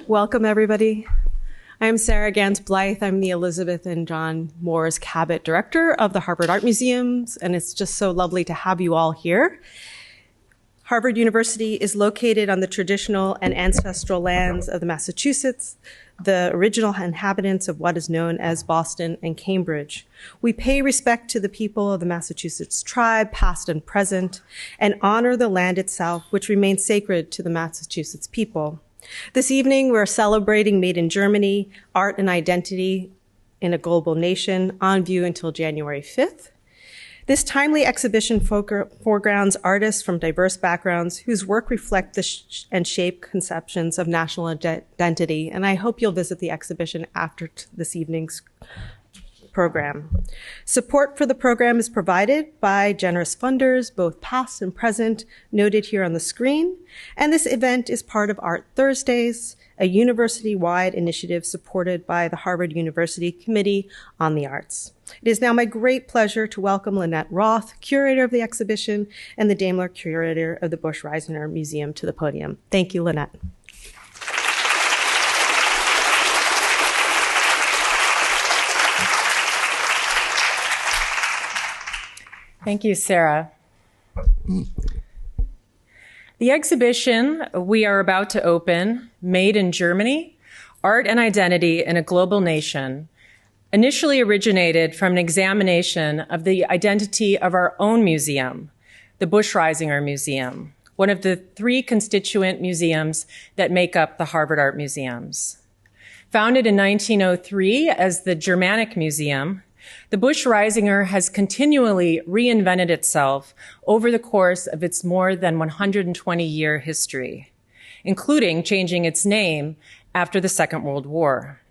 Welcome, everybody. I'm Sarah Ganz Blythe. I'm the Elizabeth and John Moores Cabot Director of the Harvard Art Museums, and it's just so lovely to have you all here. Harvard University is located on the traditional and ancestral lands of the Massachusetts, the original inhabitants of what is known as Boston and Cambridge. We pay respect to the people of the Massachusetts tribe, past and present, and honor the land itself, which remains sacred to the Massachusetts people. This evening, we're celebrating Made in Germany, art and identity in a global nation, on view until January 5th. This timely exhibition foregrounds artists from diverse backgrounds whose work reflect and shape conceptions of national identity, and I hope you'll visit the exhibition after this evening's program. Support for the program is provided by generous funders, both past and present, noted here on the screen. And this event is part of Art Thursdays, a university-wide initiative supported by the Harvard University Committee on the Arts. It is now my great pleasure to welcome Lynette Roth, curator of the exhibition, and the Daimler curator of the Busch-Reisinger Museum to the podium. Thank you, Lynette. Thank you, Sarah. The exhibition we are about to open, Made in Germany, Art and Identity in a Global Nation, initially originated from an examination of the identity of our own museum, the Busch-Reisinger Museum, one of the 3 constituent museums that make up the Harvard Art Museums. Founded in 1903 as the Germanic Museum, the Busch-Reisinger has continually reinvented itself over the course of its more than 120-year history, including changing its name after the Second World War.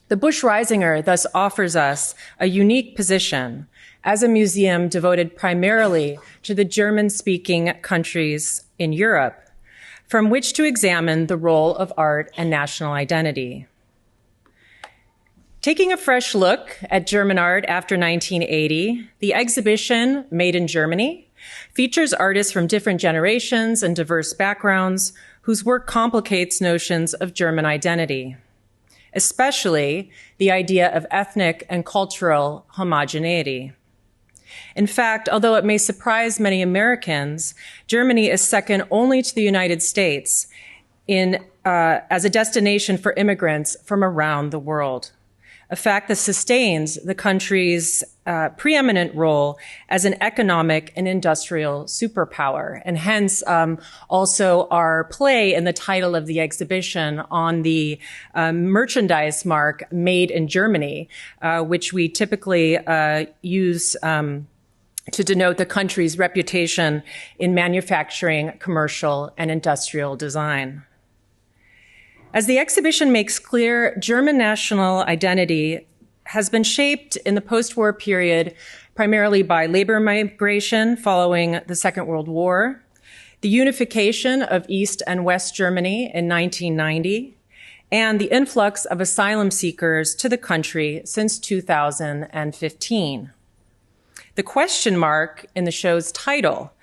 The Busch-Reisinger thus offers us a unique position as a museum devoted primarily to the German-speaking countries in Europe, from which to examine the role of art and national identity. Taking a fresh look at German art after 1980, the exhibition, Made in Germany, features artists from different generations and diverse backgrounds whose work complicates notions of German identity, especially the idea of ethnic and cultural homogeneity. In fact, although it may surprise many Americans, Germany is second only to the United States as a destination for immigrants from around the world, a fact that sustains the country's preeminent role as an economic and industrial superpower, and hence also our play in the title of the exhibition on the merchandise mark Made in Germany, which we typically use to denote the country's reputation in manufacturing, commercial, and industrial design. As the exhibition makes clear, German national identity has been shaped in the post-war period primarily by labor migration following the Second World War, the unification of East and West Germany in 1990, and the influx of asylum seekers to the country since 2015. The question mark in the show's title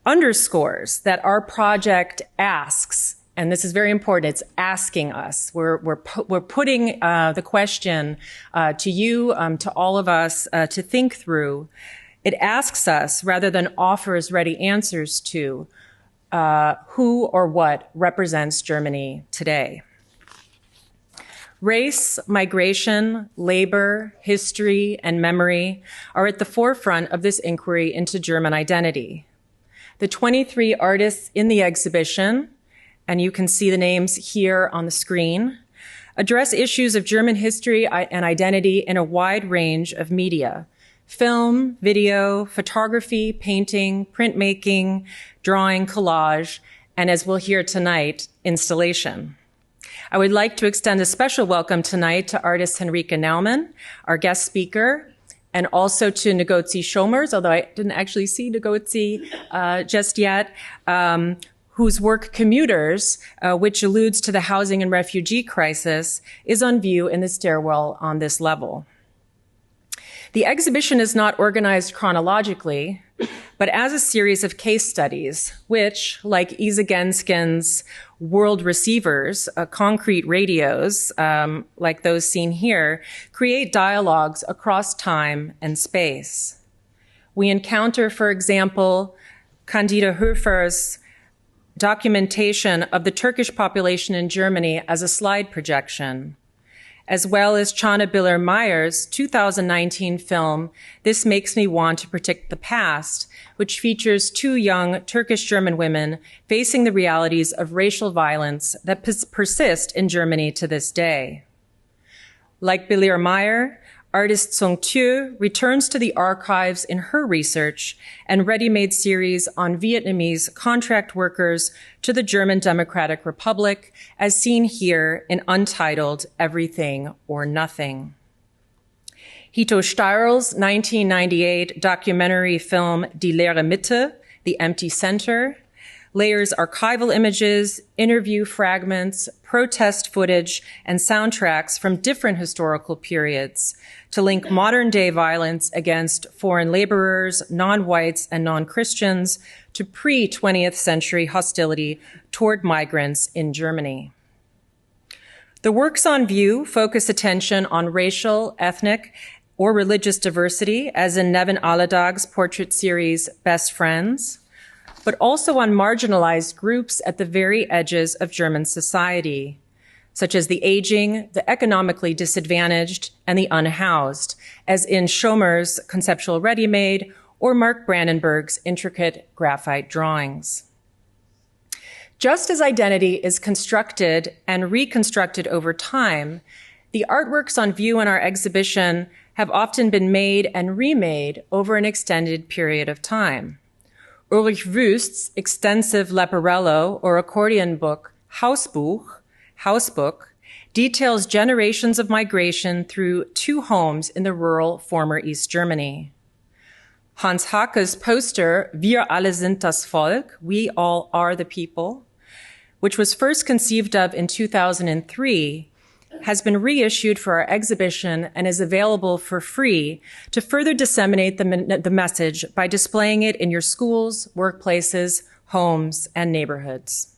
underscores that our project asks, and this is very important, it's asking us. We're putting the question to you, to all of us, to think through. It asks us, rather than offers ready answers to, who or what represents Germany today. Race, migration, labor, history, and memory are at the forefront of this inquiry into German identity. The 23 artists in the exhibition, and you can see the names here on the screen, address issues of German history and identity in a wide range of media: film, video, photography, painting, printmaking, drawing, collage, and as we'll hear tonight, installation. I would like to extend a special welcome tonight to artist Henrike Naumann, our guest speaker, and also to Ngozi Shomers, although I didn't actually see Ngozi just yet, whose work Commuters, which alludes to the housing and refugee crisis, is on view in the stairwell on this level. The exhibition is not organized chronologically, but as a series of case studies, which, like Isa Genskin's world receivers, concrete radios, like those seen here, create dialogues across time and space. We encounter, for example, Candida Höfer's documentation of the Turkish population in Germany as a slide projection, as well as Chana Biller-Meyer's 2019 film, This Makes Me Want to Predict the Past, which features two young Turkish-German women facing the realities of racial violence that persist in Germany to this day. Like Biller-Meyer, artist Song Thieu returns to the archives in her research and ready-made series on Vietnamese contract workers to the German Democratic Republic, as seen here in untitled Everything or Nothing. Hito Steirl's 1998 documentary film Die leere Mitte, The Empty Center, layers archival images, interview fragments, protest footage, and soundtracks from different historical periods to link modern-day violence against foreign laborers, non-whites, and non-Christians to pre-20th century hostility toward migrants in Germany. The works on view focus attention on racial, ethnic, or religious diversity, as in Nevin Alledag's portrait series Best Friends, but also on marginalized groups at the very edges of German society, such as the aging, the economically disadvantaged, and the unhoused, as in Schomer's conceptual ready-made or Mark Brandenburg's intricate graphite drawings. Just as identity is constructed and reconstructed over time, the artworks on view in our exhibition have often been made and remade over an extended period of time. Ulrich Wüst's extensive Leporello or accordion book, Hausbook, details generations of migration through two homes in the rural former East Germany. Hans Hake's poster, Wir alle sind das Volk, We All Are the People, which was first conceived of in 2003, has been reissued for our exhibition and is available for free to further disseminate the message by displaying it in your schools, workplaces, homes, and neighborhoods.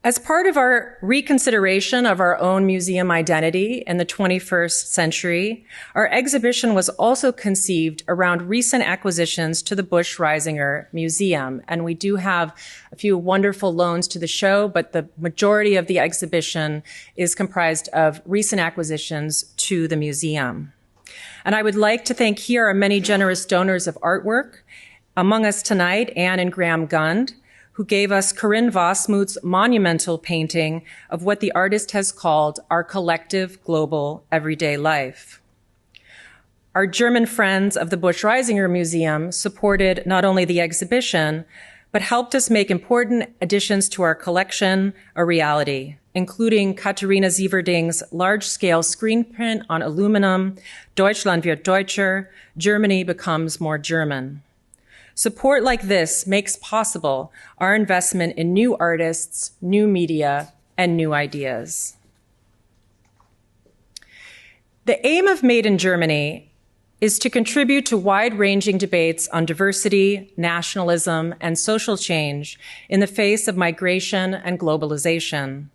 As part of our reconsideration of our own museum identity in the 21st century, our exhibition was also conceived around recent acquisitions to the Busch-Reisinger Museum. And we do have a few wonderful loans to the show, but the majority of the exhibition is comprised of recent acquisitions to the museum. And I would like to thank here our many generous donors of artwork. Among us tonight, Anne and Graham Gund, who gave us Corinne Vossmuth's monumental painting of what the artist has called our collective global everyday life. Our German friends of the Busch-Reisinger Museum supported not only the exhibition, but helped us make important additions to our collection a reality, including Katharina Sieverding's large-scale screen print on aluminum, Deutschland wird deutscher, Germany becomes more German. Support like this makes possible our investment in new artists, new media, and new ideas. The aim of Made in Germany is to contribute to wide-ranging debates on diversity, nationalism, and social change in the face of migration and globalization.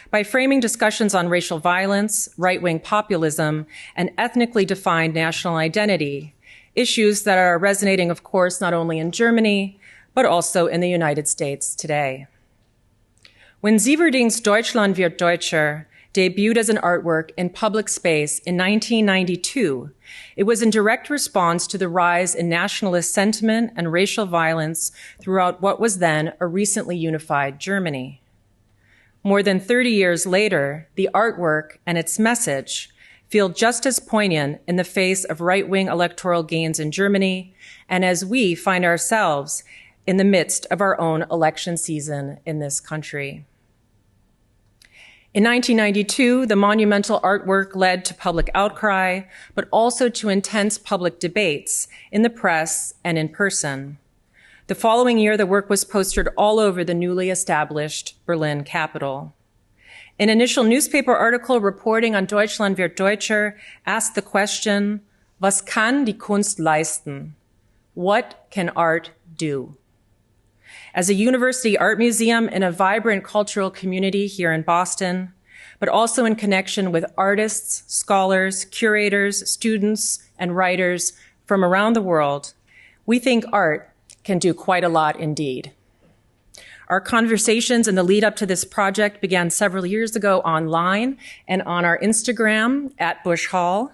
By framing discussions on racial violence, right-wing populism, and ethnically defined national identity, issues that are resonating, of course, not only in Germany, but also in the United States today. When Sieverding's Deutschland wird deutscher debuted as an artwork in public space in 1992, it was in direct response to the rise in nationalist sentiment and racial violence throughout what was then a recently unified Germany. More than 30 years later, the artwork and its message feel just as poignant in the face of right-wing electoral gains in Germany, and as we find ourselves in the midst of our own election season in this country. In 1992, the monumental artwork led to public outcry, but also to intense public debates in the press and in person. The following year, the work was postered all over the newly established Berlin capital. An initial newspaper article reporting on Deutschland wird Deutscher asked the question, was kann die Kunst leisten? What can art do? As a university art museum in a vibrant cultural community here in Boston, but also in connection with artists, scholars, curators, students, and writers from around the world, we think art can do quite a lot indeed. Our conversations in the lead up to this project began several years ago online and on our Instagram @busch-hall,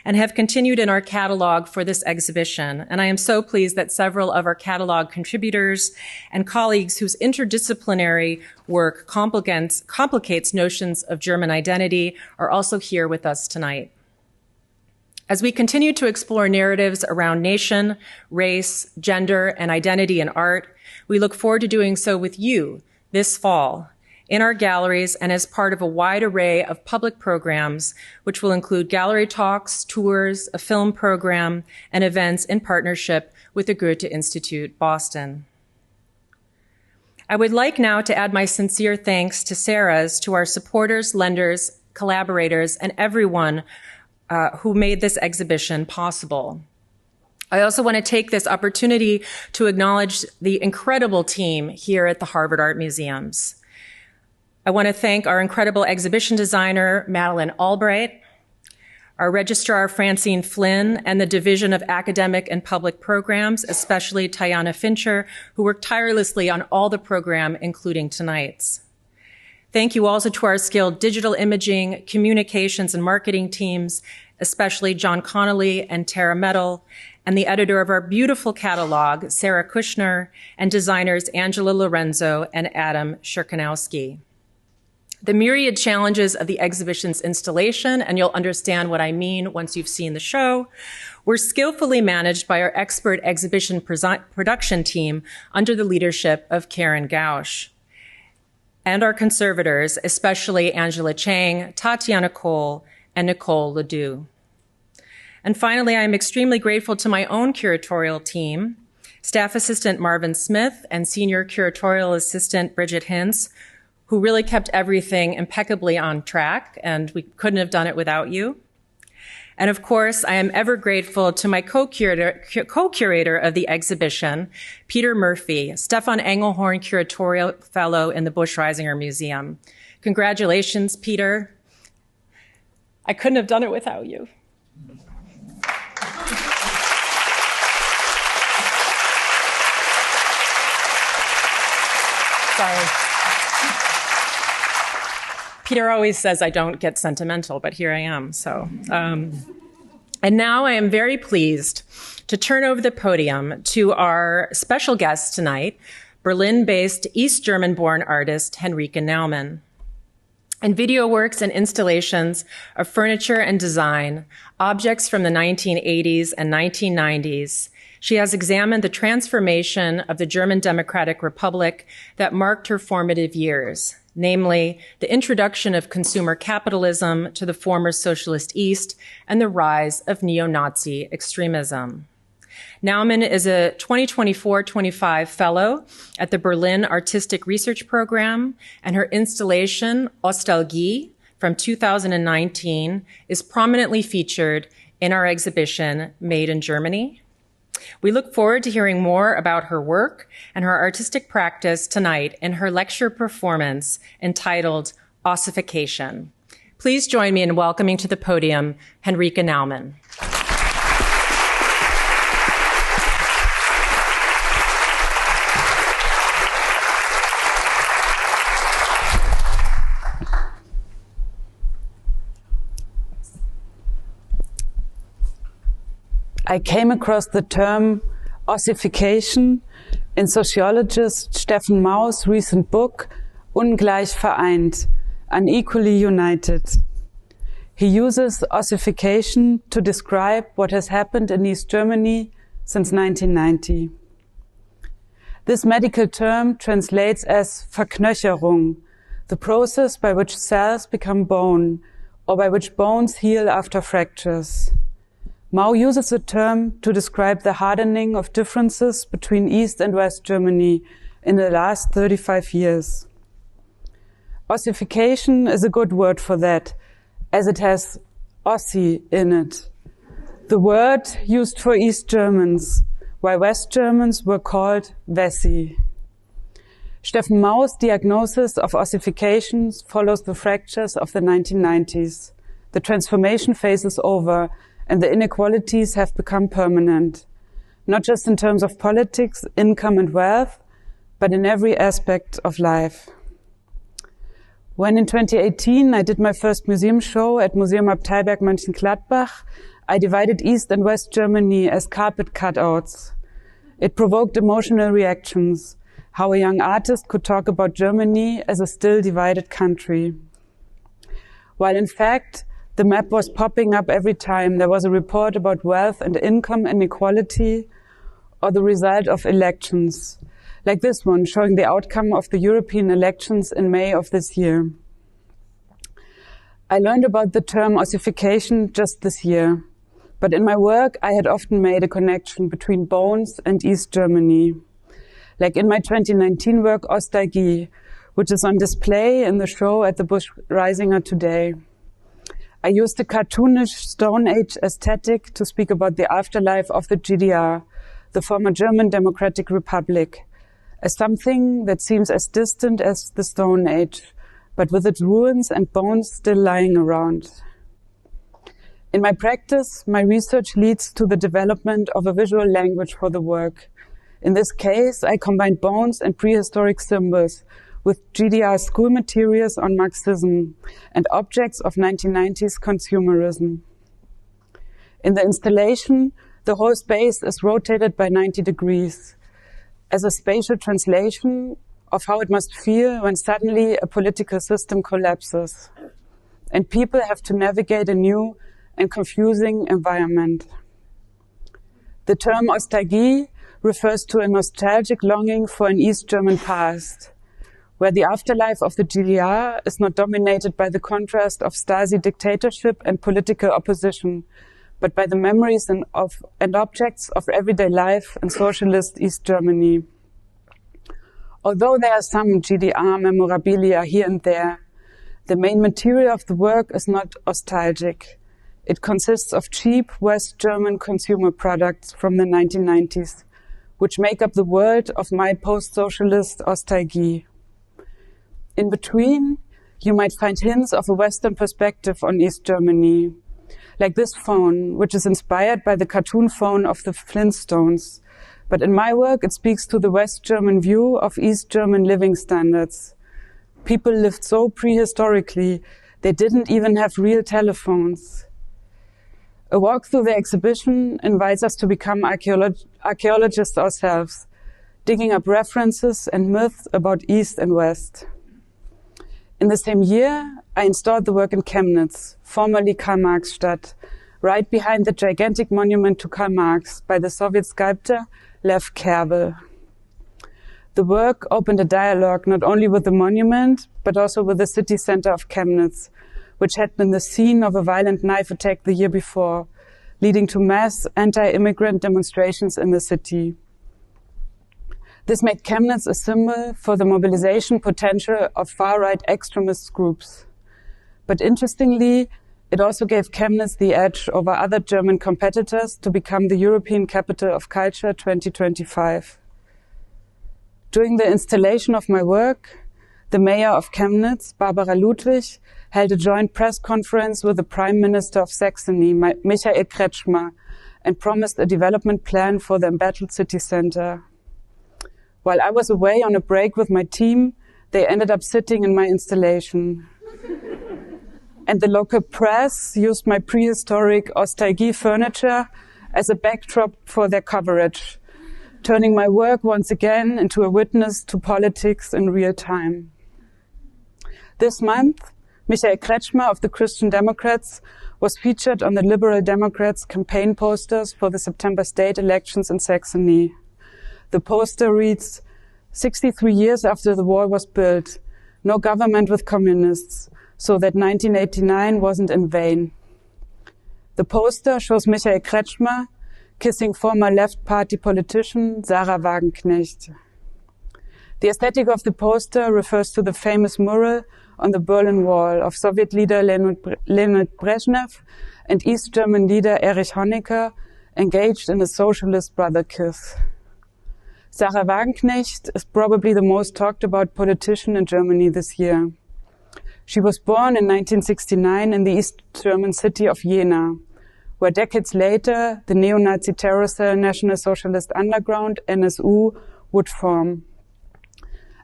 and have continued in our catalog for this exhibition. And I am so pleased that several of our catalog contributors and colleagues whose interdisciplinary work complicates notions of German identity are also here with us tonight. As we continue to explore narratives around nation, race, gender, and identity in art, we look forward to doing so with you this fall in our galleries and as part of a wide array of public programs, which will include gallery talks, tours, a film program, and events in partnership with the Goethe Institute Boston. I would like now to add my sincere thanks to Sarah's, to our supporters, lenders, collaborators, and everyone who made this exhibition possible. I also want to take this opportunity to acknowledge the incredible team here at the Harvard Art Museums. I want to thank our incredible exhibition designer, Madeline Albright, our registrar, Francine Flynn, and the Division of Academic and Public Programs, especially Tayana Fincher, who worked tirelessly on all the program, including tonight's. Thank you also to our skilled digital imaging, communications, and marketing teams, especially John Connolly and Tara Metal, and the editor of our beautiful catalog, Sarah Kushner, and designers Angela Lorenzo and Adam Shirkanowski. The myriad challenges of the exhibition's installation, and you'll understand what I mean once you've seen the show, were skillfully managed by our expert exhibition production team under the leadership of Karen Gausch. And our conservators, especially Angela Chang, Tatiana Cole, and Nicole Ledoux. And finally, I am extremely grateful to my own curatorial team, Staff Assistant Marvin Smith and Senior Curatorial Assistant Bridget Hintz, who really kept everything impeccably on track, and we couldn't have done it without you. And of course, I am ever grateful to my co-curator of the exhibition, Peter Murphy, Stefan Engelhorn Curatorial Fellow in the Busch-Reisinger Museum. Congratulations, Peter. I couldn't have done it without you. Sorry. Peter always says I don't get sentimental, but here I am. And now I am very pleased to turn over the podium to our special guest tonight, Berlin-based East German-born artist Henrike Naumann. In video works and installations of furniture and design, objects from the 1980s and 1990s, she has examined the transformation of the German Democratic Republic that marked her formative years, namely the introduction of consumer capitalism to the former socialist East and the rise of neo-Nazi extremism. Naumann is a 2024-25 fellow at the Berlin Artistic Research Program, and her installation, Ostalgie, from 2019, is prominently featured in our exhibition, Made in Germany. We look forward to hearing more about her work and her artistic practice tonight in her lecture performance entitled Ossification. Please join me in welcoming to the podium Henrike Naumann. I came across the term ossification in sociologist Steffen Mau's recent book, Ungleich vereint, Unequally United. He uses ossification to describe what has happened in East Germany since 1990. This medical term translates as Verknöcherung, the process by which cells become bone, or by which bones heal after fractures. Mau uses the term to describe the hardening of differences between East and West Germany in the last 35 years. Ossification is a good word for that, as it has Ossi in it. The word used for East Germans, while West Germans were called Wessi. Steffen Mau's diagnosis of ossification follows the fractures of the 1990s. The transformation phase is over, and the inequalities have become permanent, not just in terms of politics, income and wealth, but in every aspect of life. When in 2018 I did my first museum show at Museum Abteilberg Mönchengladbach, I divided East and West Germany as carpet cutouts. It provoked emotional reactions, how a young artist could talk about Germany as a still divided country. While in fact, the map was popping up every time there was a report about wealth and income inequality or the result of elections, like this one showing the outcome of the European elections in May of this year. I learned about the term ossification just this year, but in my work I had often made a connection between bones and East Germany, like in my 2019 work Ostalgie, which is on display in the show at the Busch-Reisinger today. I used a cartoonish Stone Age aesthetic to speak about the afterlife of the GDR, the former German Democratic Republic, as something that seems as distant as the Stone Age, but with its ruins and bones still lying around. In my practice, my research leads to the development of a visual language for the work. In this case, I combined bones and prehistoric symbols with GDR school materials on Marxism and objects of 1990s consumerism. In the installation, the whole space is rotated by 90 degrees as a spatial translation of how it must feel when suddenly a political system collapses and people have to navigate a new and confusing environment. The term Ostalgie refers to a nostalgic longing for an East German past, where the afterlife of the GDR is not dominated by the contrast of Stasi dictatorship and political opposition, but by the memories and objects of everyday life in socialist East Germany. Although there are some GDR memorabilia here and there, the main material of the work is not nostalgic. It consists of cheap West German consumer products from the 1990s, which make up the world of my post-socialist Ostalgie. In between, you might find hints of a Western perspective on East Germany, like this phone, which is inspired by the cartoon phone of the Flintstones. But in my work, it speaks to the West German view of East German living standards. People lived so prehistorically, they didn't even have real telephones. A walk through the exhibition invites us to become archaeologists ourselves, digging up references and myths about East and West. In the same year, I installed the work in Chemnitz, formerly Karl Marx-Stadt, right behind the gigantic monument to Karl Marx by the Soviet sculptor Lev Kerbel. The work opened a dialogue not only with the monument, but also with the city center of Chemnitz, which had been the scene of a violent knife attack the year before, leading to mass anti-immigrant demonstrations in the city. This made Chemnitz a symbol for the mobilization potential of far-right extremist groups. But interestingly, it also gave Chemnitz the edge over other German competitors to become the European Capital of Culture 2025. During the installation of my work, the mayor of Chemnitz, Barbara Ludwig, held a joint press conference with the Prime Minister of Saxony, Michael Kretschmer, and promised a development plan for the embattled city center. While I was away on a break with my team, they ended up sitting in my installation. And the local press used my prehistoric Ostalgie furniture as a backdrop for their coverage, turning my work once again into a witness to politics in real time. This month, Michael Kretschmer of the Christian Democrats was featured on the Liberal Democrats' campaign posters for the September state elections in Saxony. The poster reads, 63 years after the wall was built, no government with communists, so that 1989 wasn't in vain. The poster shows Michael Kretschmer kissing former left party politician Sarah Wagenknecht. The aesthetic of the poster refers to the famous mural on the Berlin Wall of Soviet leader Leonid Brezhnev and East German leader Erich Honecker engaged in a socialist brother kiss. Sarah Wagenknecht is probably the most talked about politician in Germany this year. She was born in 1969 in the East German city of Jena, where decades later the neo-Nazi terror cell National Socialist Underground, NSU, would form.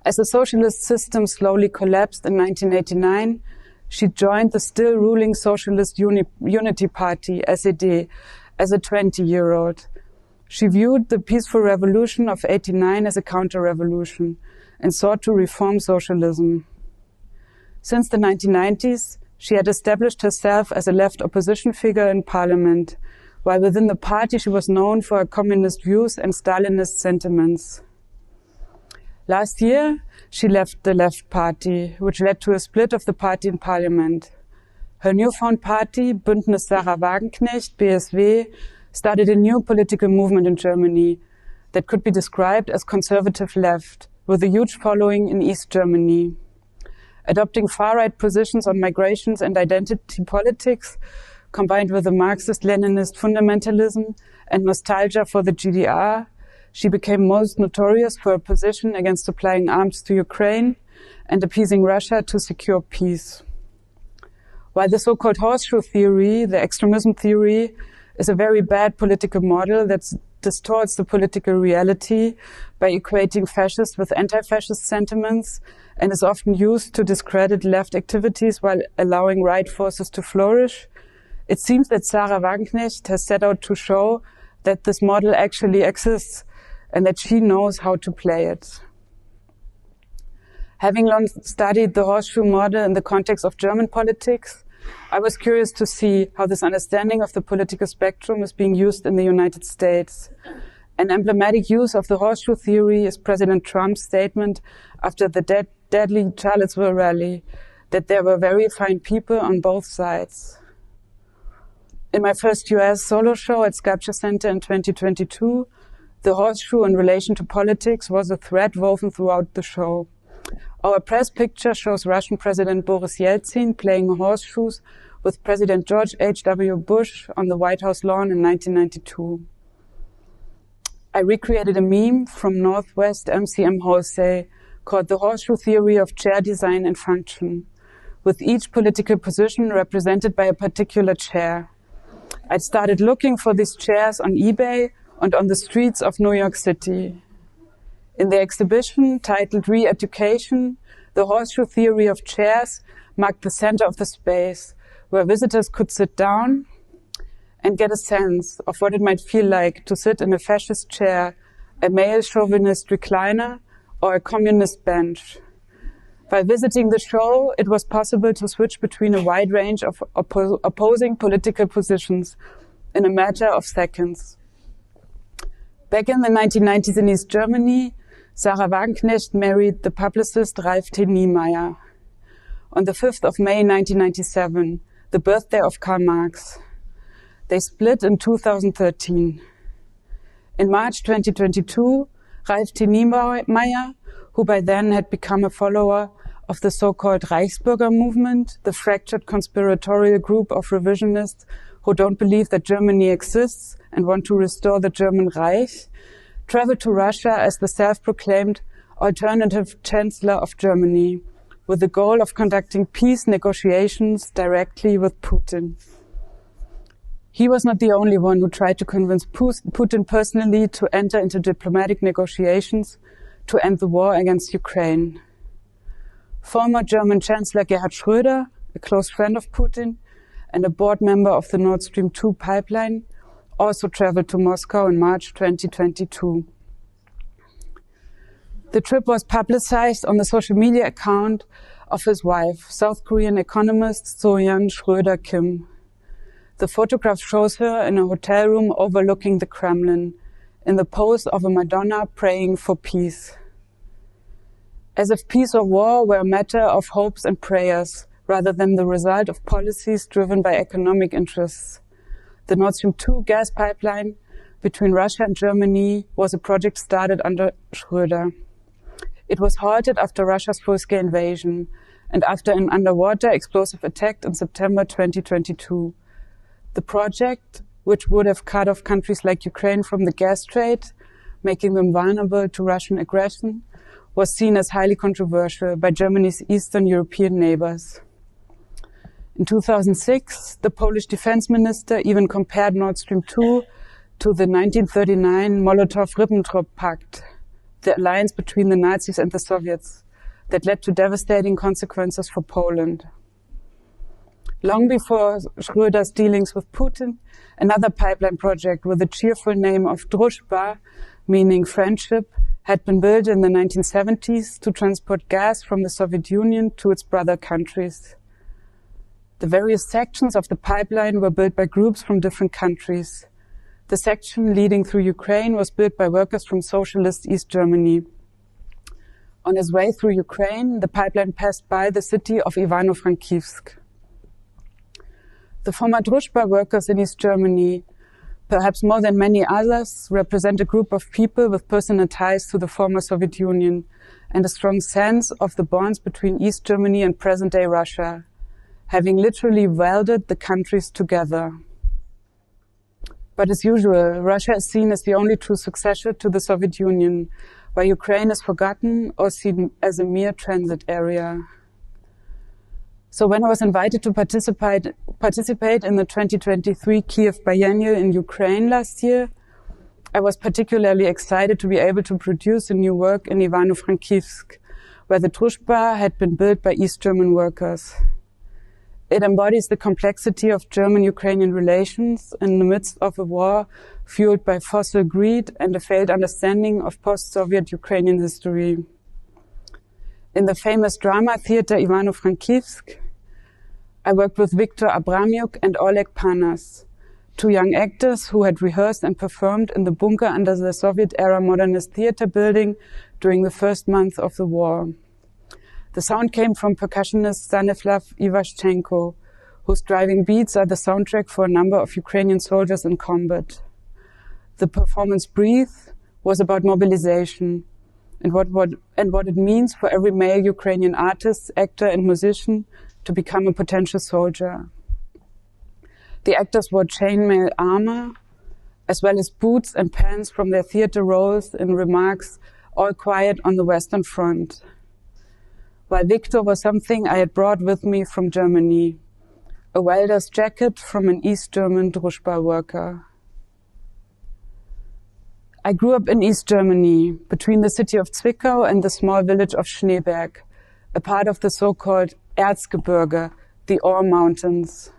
As the socialist system slowly collapsed in 1989, she joined the still ruling Socialist Unity Party, SED, as a 20-year-old. She viewed the peaceful revolution of '89 as a counter-revolution and sought to reform socialism. Since the 1990s, she had established herself as a left opposition figure in parliament, while within the party she was known for her communist views and Stalinist sentiments. Last year, she left the Left Party, which led to a split of the party in parliament. Her newfound party, Bündnis Sarah Wagenknecht, BSW, started a new political movement in Germany that could be described as conservative left, with a huge following in East Germany. Adopting far-right positions on migrations and identity politics, combined with a Marxist-Leninist fundamentalism and nostalgia for the GDR, she became most notorious for her position against supplying arms to Ukraine and appeasing Russia to secure peace. While the so-called horseshoe theory, the extremism theory, is a very bad political model that distorts the political reality by equating fascists with anti-fascist sentiments and is often used to discredit left activities while allowing right forces to flourish, it seems that Sarah Wagenknecht has set out to show that this model actually exists and that she knows how to play it. Having long studied the horseshoe model in the context of German politics, I was curious to see how this understanding of the political spectrum is being used in the United States. An emblematic use of the horseshoe theory is President Trump's statement after the deadly Charlottesville rally that there were very fine people on both sides. In my first US solo show at Sculpture Center in 2022, the horseshoe in relation to politics was a thread woven throughout the show. Our press picture shows Russian President Boris Yeltsin playing horseshoes with President George H.W. Bush on the White House lawn in 1992. I recreated a meme from Northwest MCM Wholesale called the horseshoe theory of chair design and function, with each political position represented by a particular chair. I started looking for these chairs on eBay and on the streets of New York City. In the exhibition titled Re-Education, the horseshoe theory of chairs marked the center of the space where visitors could sit down and get a sense of what it might feel like to sit in a fascist chair, a male chauvinist recliner, or a communist bench. By visiting the show, it was possible to switch between a wide range of opposing political positions in a matter of seconds. Back in the 1990s in East Germany, Sarah Wagenknecht married the publicist Ralph T. Niemeyer on the 5th of May 1997, the birthday of Karl Marx. They split in 2013. In March 2022, Ralph T. Niemeyer, who by then had become a follower of the so-called Reichsbürger movement, the fractured conspiratorial group of revisionists who don't believe that Germany exists and want to restore the German Reich, traveled to Russia as the self-proclaimed alternative chancellor of Germany, with the goal of conducting peace negotiations directly with Putin. He was not the only one who tried to convince Putin personally to enter into diplomatic negotiations to end the war against Ukraine. Former German Chancellor Gerhard Schröder, a close friend of Putin and a board member of the Nord Stream 2 pipeline, also traveled to Moscow in March 2022. The trip was publicized on the social media account of his wife, South Korean economist So-yeon Schröder Kim. The photograph shows her in a hotel room overlooking the Kremlin, in the pose of a Madonna praying for peace. As if peace or war were a matter of hopes and prayers, rather than the result of policies driven by economic interests. The Nord Stream 2 gas pipeline between Russia and Germany was a project started under Schröder. It was halted after Russia's full-scale invasion, and after an underwater explosive attack in September 2022. The project, which would have cut off countries like Ukraine from the gas trade, making them vulnerable to Russian aggression, was seen as highly controversial by Germany's Eastern European neighbors. In 2006, the Polish defense minister even compared Nord Stream 2 to the 1939 Molotov-Ribbentrop Pact, the alliance between the Nazis and the Soviets that led to devastating consequences for Poland. Long before Schröder's dealings with Putin, another pipeline project with the cheerful name of Družba, meaning friendship, had been built in the 1970s to transport gas from the Soviet Union to its brother countries. The various sections of the pipeline were built by groups from different countries. The section leading through Ukraine was built by workers from socialist East Germany. On its way through Ukraine, the pipeline passed by the city of Ivano-Frankivsk. The former Družba workers in East Germany, perhaps more than many others, represent a group of people with personal ties to the former Soviet Union and a strong sense of the bonds between East Germany and present-day Russia, having literally welded the countries together. But as usual, Russia is seen as the only true successor to the Soviet Union, while Ukraine is forgotten or seen as a mere transit area. So when I was invited to participate in the 2023 Kiev Biennial in Ukraine last year, I was particularly excited to be able to produce a new work in Ivano-Frankivsk, where the Družba had been built by East German workers. It embodies the complexity of German-Ukrainian relations in the midst of a war fueled by fossil greed and a failed understanding of post-Soviet Ukrainian history. In the famous drama theater Ivano-Frankivsk, I worked with Viktor Abramyuk and Oleg Panas, two young actors who had rehearsed and performed in the bunker under the Soviet-era modernist theater building during the first month of the war. The sound came from percussionist Stanislav Ivashchenko, whose driving beats are the soundtrack for a number of Ukrainian soldiers in combat. The performance Blythe was about mobilization and what it means for every male Ukrainian artist, actor and musician to become a potential soldier. The actors wore chainmail armor, as well as boots and pants from their theater roles in remarks, "All quiet on the Western Front." While Viktor was something I had brought with me from Germany, a welder's jacket from an East German Družba worker. I grew up in East Germany, between the city of Zwickau and the small village of Schneeberg, a part of the so-called Erzgebirge, the Ore Mountains.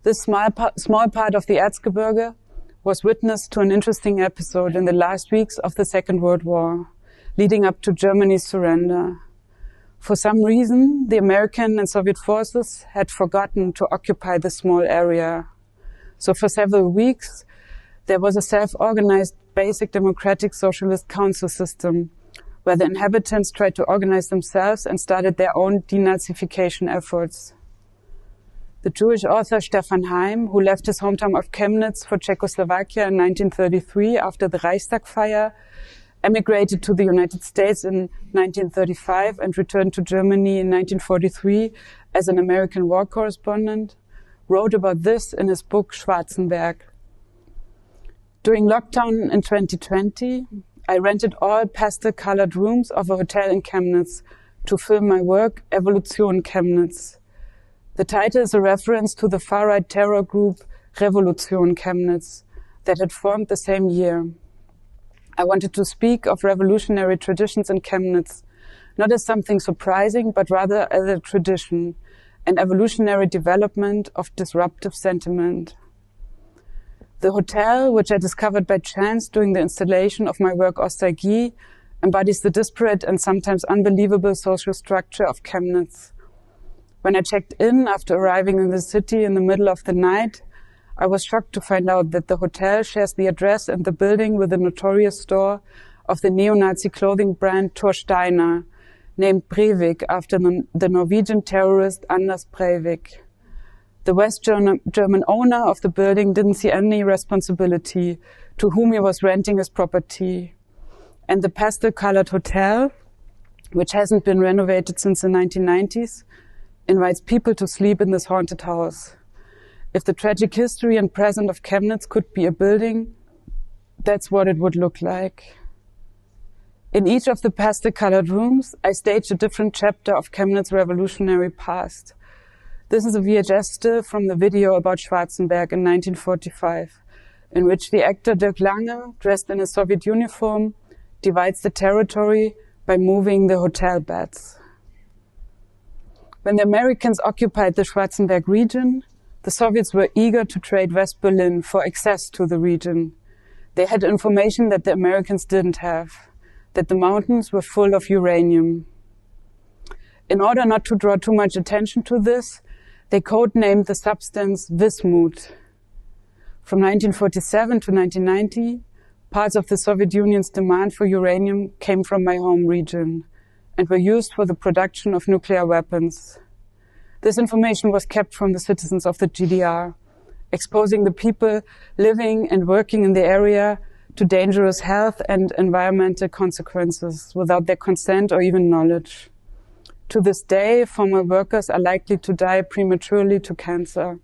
This small part of the Erzgebirge was witness to an interesting episode in the last weeks of the Second World War, leading up to Germany's surrender. For some reason, the American and Soviet forces had forgotten to occupy the small area. So for several weeks, there was a self-organized basic democratic socialist council system where the inhabitants tried to organize themselves and started their own denazification efforts. The Jewish author Stefan Heim, who left his hometown of Chemnitz for Czechoslovakia in 1933 after the Reichstag fire, emigrated to the United States in 1935 and returned to Germany in 1943 as an American war correspondent, wrote about this in his book Schwarzenberg. During lockdown in 2020, I rented all pastel-colored rooms of a hotel in Chemnitz to film my work, Evolution Chemnitz. The title is a reference to the far-right terror group Revolution Chemnitz that had formed the same year. I wanted to speak of revolutionary traditions in Chemnitz, not as something surprising, but rather as a tradition, an evolutionary development of disruptive sentiment. The hotel, which I discovered by chance during the installation of my work Ostalgie, embodies the disparate and sometimes unbelievable social structure of Chemnitz. When I checked in after arriving in the city in the middle of the night, I was shocked to find out that the hotel shares the address and the building with the notorious store of the neo-Nazi clothing brand Thor Steiner, named Breivik after the Norwegian terrorist Anders Breivik. The West German owner of the building didn't see any responsibility to whom he was renting his property. And the pastel-colored hotel, which hasn't been renovated since the 1990s, invites people to sleep in this haunted house. If the tragic history and present of Chemnitz could be a building, that's what it would look like. In each of the pastel-colored rooms, I staged a different chapter of Chemnitz's revolutionary past. This is a VHS still from the video about Schwarzenberg in 1945, in which the actor Dirk Lange, dressed in a Soviet uniform, divides the territory by moving the hotel beds. When the Americans occupied the Schwarzenberg region, the Soviets were eager to trade West Berlin for access to the region. They had information that the Americans didn't have, that the mountains were full of uranium. In order not to draw too much attention to this, they codenamed the substance Wismut. From 1947 to 1990, parts of the Soviet Union's demand for uranium came from my home region and were used for the production of nuclear weapons. This information was kept from the citizens of the GDR, exposing the people living and working in the area to dangerous health and environmental consequences without their consent or even knowledge. To this day, former workers are likely to die prematurely to cancer.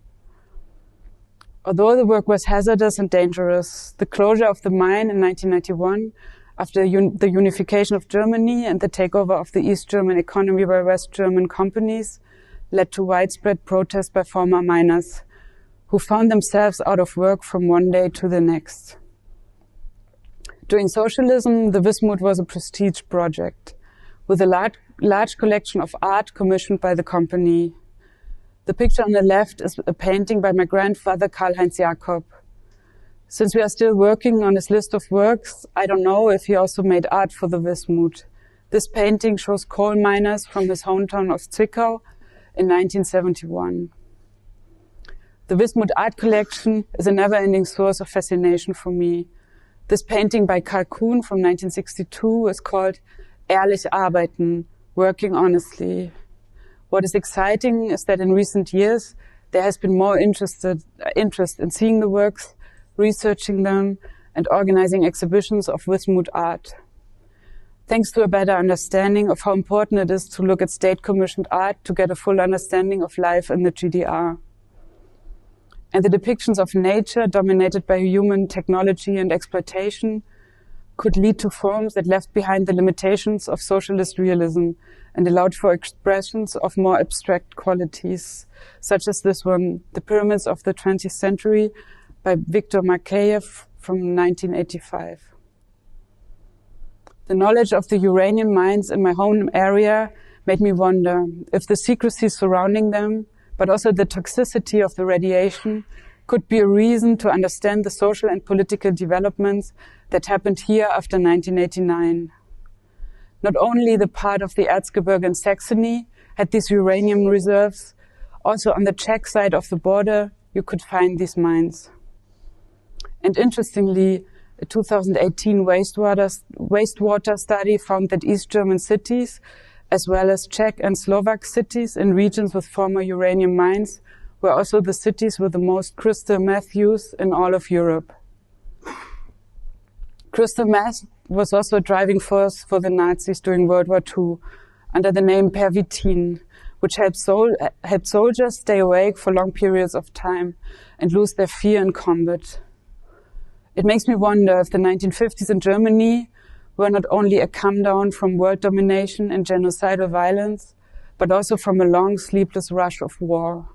Although the work was hazardous and dangerous, the closure of the mine in 1991, after the unification of Germany and the takeover of the East German economy by West German companies, led to widespread protest by former miners, who found themselves out of work from one day to the next. During socialism, the Wismut was a prestige project, with a large collection of art commissioned by the company. The picture on the left is a painting by my grandfather, Karl-Heinz Jakob. Since we are still working on his list of works, I don't know if he also made art for the Wismut. This painting shows coal miners from his hometown of Zwickau in 1971. The Wismut art collection is a never-ending source of fascination for me. This painting by Karl Kuhn from 1962 is called Ehrlich arbeiten, working honestly. What is exciting is that in recent years, there has been more interest in seeing the works, researching them, and organizing exhibitions of Wismut art. Thanks to a better understanding of how important it is to look at state-commissioned art to get a full understanding of life in the GDR. And the depictions of nature dominated by human technology and exploitation could lead to forms that left behind the limitations of socialist realism and allowed for expressions of more abstract qualities, such as this one, The Pyramids of the 20th Century by Viktor Makeyev from 1985. The knowledge of the uranium mines in my home area made me wonder if the secrecy surrounding them, but also the toxicity of the radiation, could be a reason to understand the social and political developments that happened here after 1989. Not only the part of the Erzgebirge in Saxony had these uranium reserves, also on the Czech side of the border, you could find these mines. And interestingly, a 2018 wastewater study found that East German cities, as well as Czech and Slovak cities in regions with former uranium mines, were also the cities with the most crystal meth use in all of Europe. Crystal meth was also a driving force for the Nazis during World War II under the name Pervitin, which helped soldiers stay awake for long periods of time and lose their fear in combat. It makes me wonder if the 1950s in Germany were not only a come down from world domination and genocidal violence, but also from a long sleepless rush of war.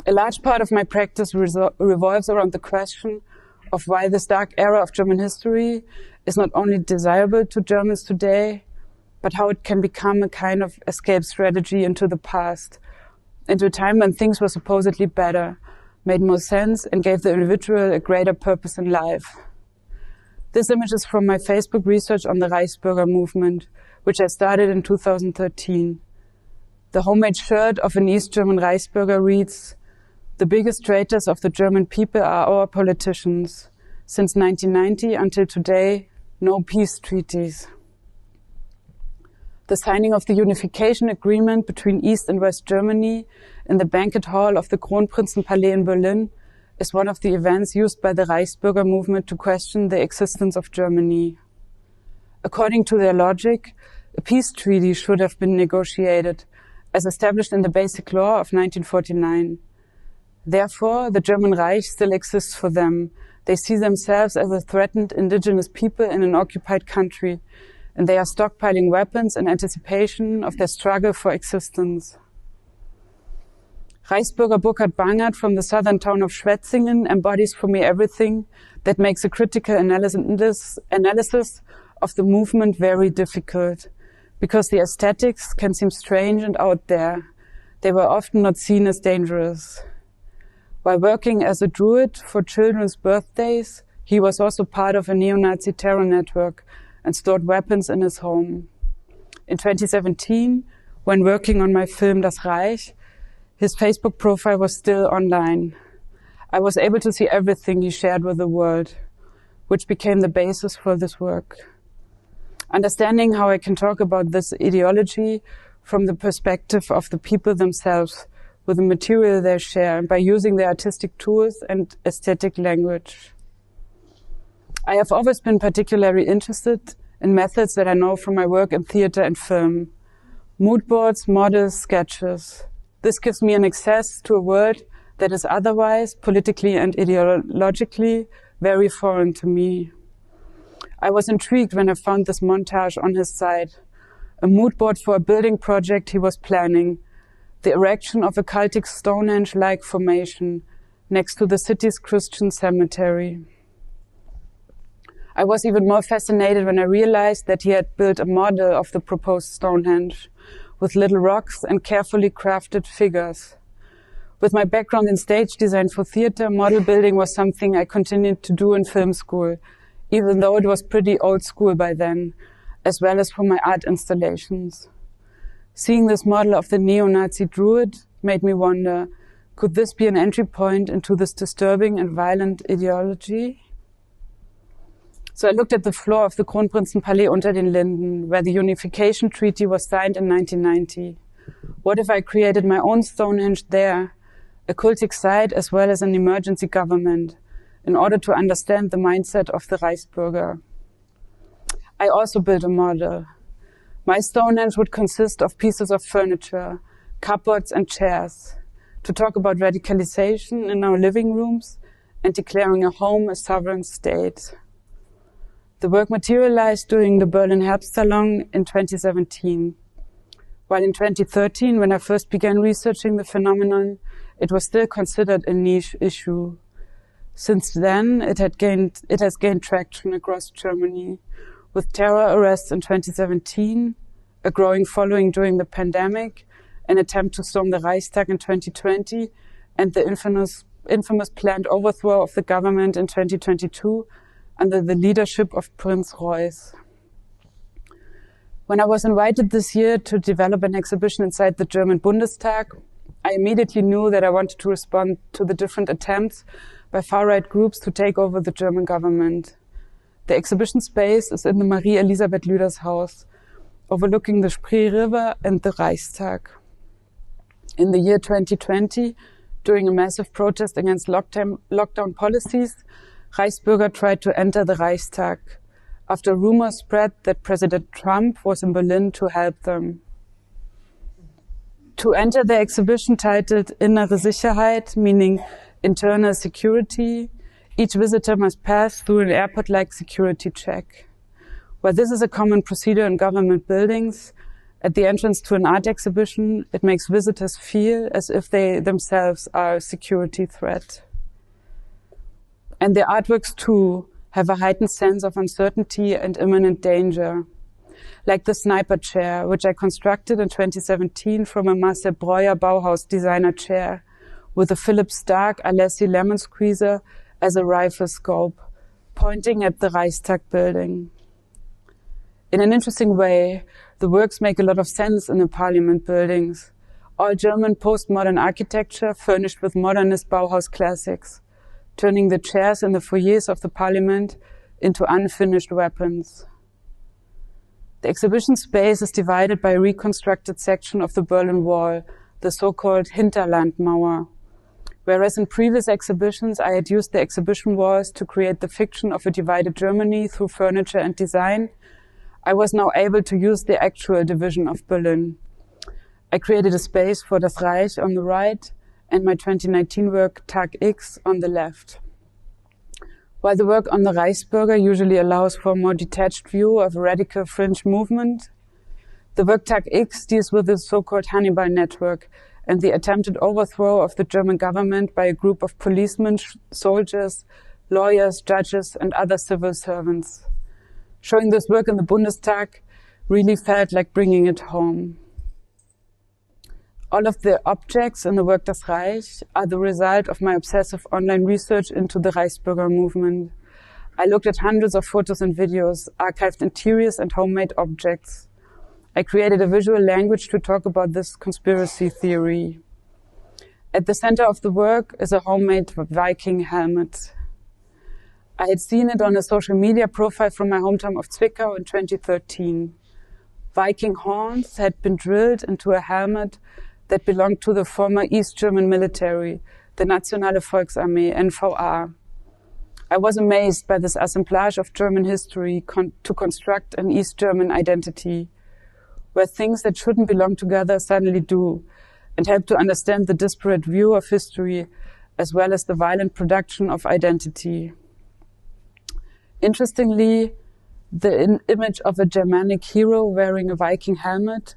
A large part of my practice revolves around the question of why this dark era of German history is not only desirable to Germans today, but how it can become a kind of escape strategy into the past, into a time when things were supposedly better, made more sense, and gave the individual a greater purpose in life. This image is from my Facebook research on the Reichsbürger movement, which I started in 2013. The homemade shirt of an East German Reichsbürger reads, "The biggest traitors of the German people are our politicians. Since 1990 until today, no peace treaties." The signing of the unification agreement between East and West Germany in the banquet hall of the Kronprinzenpalais in Berlin is one of the events used by the Reichsbürger movement to question the existence of Germany. According to their logic, a peace treaty should have been negotiated, as established in the Basic Law of 1949. Therefore, the German Reich still exists for them. They see themselves as a threatened indigenous people in an occupied country, and they are stockpiling weapons in anticipation of their struggle for existence. Reichsbürger Burkhard Bangert from the southern town of Schwetzingen embodies for me everything that makes a critical analysis of the movement very difficult, because the aesthetics can seem strange and out there. They were often not seen as dangerous. While working as a druid for children's birthdays, he was also part of a neo-Nazi terror network and stored weapons in his home. In 2017, when working on my film Das Reich, his Facebook profile was still online. I was able to see everything he shared with the world, which became the basis for this work. Understanding how I can talk about this ideology from the perspective of the people themselves, with the material they share, and by using their artistic tools and aesthetic language. I have always been particularly interested in methods that I know from my work in theater and film. Mood boards, models, sketches. This gives me an access to a world that is otherwise, politically and ideologically, very foreign to me. I was intrigued when I found this montage on his site, a mood board for a building project he was planning, the erection of a cultic Stonehenge-like formation next to the city's Christian cemetery. I was even more fascinated when I realized that he had built a model of the proposed Stonehenge with little rocks and carefully crafted figures. With my background in stage design for theater, model building was something I continued to do in film school, even though it was pretty old school by then, as well as for my art installations. Seeing this model of the neo-Nazi druid made me wonder, could this be an entry point into this disturbing and violent ideology? So I looked at the floor of the Kronprinzenpalais unter den Linden, where the Unification Treaty was signed in 1990. What if I created my own Stonehenge there, a cultic site as well as an emergency government, in order to understand the mindset of the Reichsbürger? I also built a model. My Stonehenge would consist of pieces of furniture, cupboards and chairs, to talk about radicalization in our living rooms and declaring a home a sovereign state. The work materialized during the Berlin Herbstsalon in 2017. While in 2013, when I first began researching the phenomenon, it was still considered a niche issue. Since then, it has gained traction across Germany, with terror arrests in 2017, a growing following during the pandemic, an attempt to storm the Reichstag in 2020, and the infamous planned overthrow of the government in 2022 under the leadership of Prince Reuss. When I was invited this year to develop an exhibition inside the German Bundestag, I immediately knew that I wanted to respond to the different attempts by far-right groups to take over the German government. The exhibition space is in the Marie Elisabeth Lüders house, overlooking the Spree River and the Reichstag. In the year 2020, during a massive protest against lockdown policies, Reichsbürger tried to enter the Reichstag after rumors spread that President Trump was in Berlin to help them. To enter the exhibition titled Innere Sicherheit, meaning internal security, each visitor must pass through an airport-like security check. While this is a common procedure in government buildings, at the entrance to an art exhibition, it makes visitors feel as if they themselves are a security threat. And the artworks, too, have a heightened sense of uncertainty and imminent danger. Like the sniper chair, which I constructed in 2017 from a Marcel Breuer Bauhaus designer chair, with a Philip Stark Alessi lemon squeezer as a rifle scope, pointing at the Reichstag building. In an interesting way, the works make a lot of sense in the parliament buildings, all German postmodern architecture furnished with modernist Bauhaus classics, turning the chairs in the foyers of the parliament into unfinished weapons. The exhibition space is divided by a reconstructed section of the Berlin Wall, the so-called Hinterlandmauer. Whereas in previous exhibitions, I had used the exhibition walls to create the fiction of a divided Germany through furniture and design, I was now able to use the actual division of Berlin. I created a space for das Reich on the right and my 2019 work Tag X on the left. While the work on the Reichsbürger usually allows for a more detached view of a radical fringe movement, the work Tag X deals with the so-called Hannibal network and the attempted overthrow of the German government by a group of policemen, soldiers, lawyers, judges, and other civil servants. Showing this work in the Bundestag really felt like bringing it home. All of the objects in the work Das Reich are the result of my obsessive online research into the Reichsbürger movement. I looked at hundreds of photos and videos, archived interiors and homemade objects. I created a visual language to talk about this conspiracy theory. At the center of the work is a homemade Viking helmet. I had seen it on a social media profile from my hometown of Zwickau in 2013. Viking horns had been drilled into a helmet that belonged to the former East German military, the Nationale Volksarmee, NVA. I was amazed by this assemblage of German history to construct an East German identity, where things that shouldn't belong together suddenly do, and help to understand the disparate view of history, as well as the violent production of identity. Interestingly, the image of a Germanic hero wearing a Viking helmet,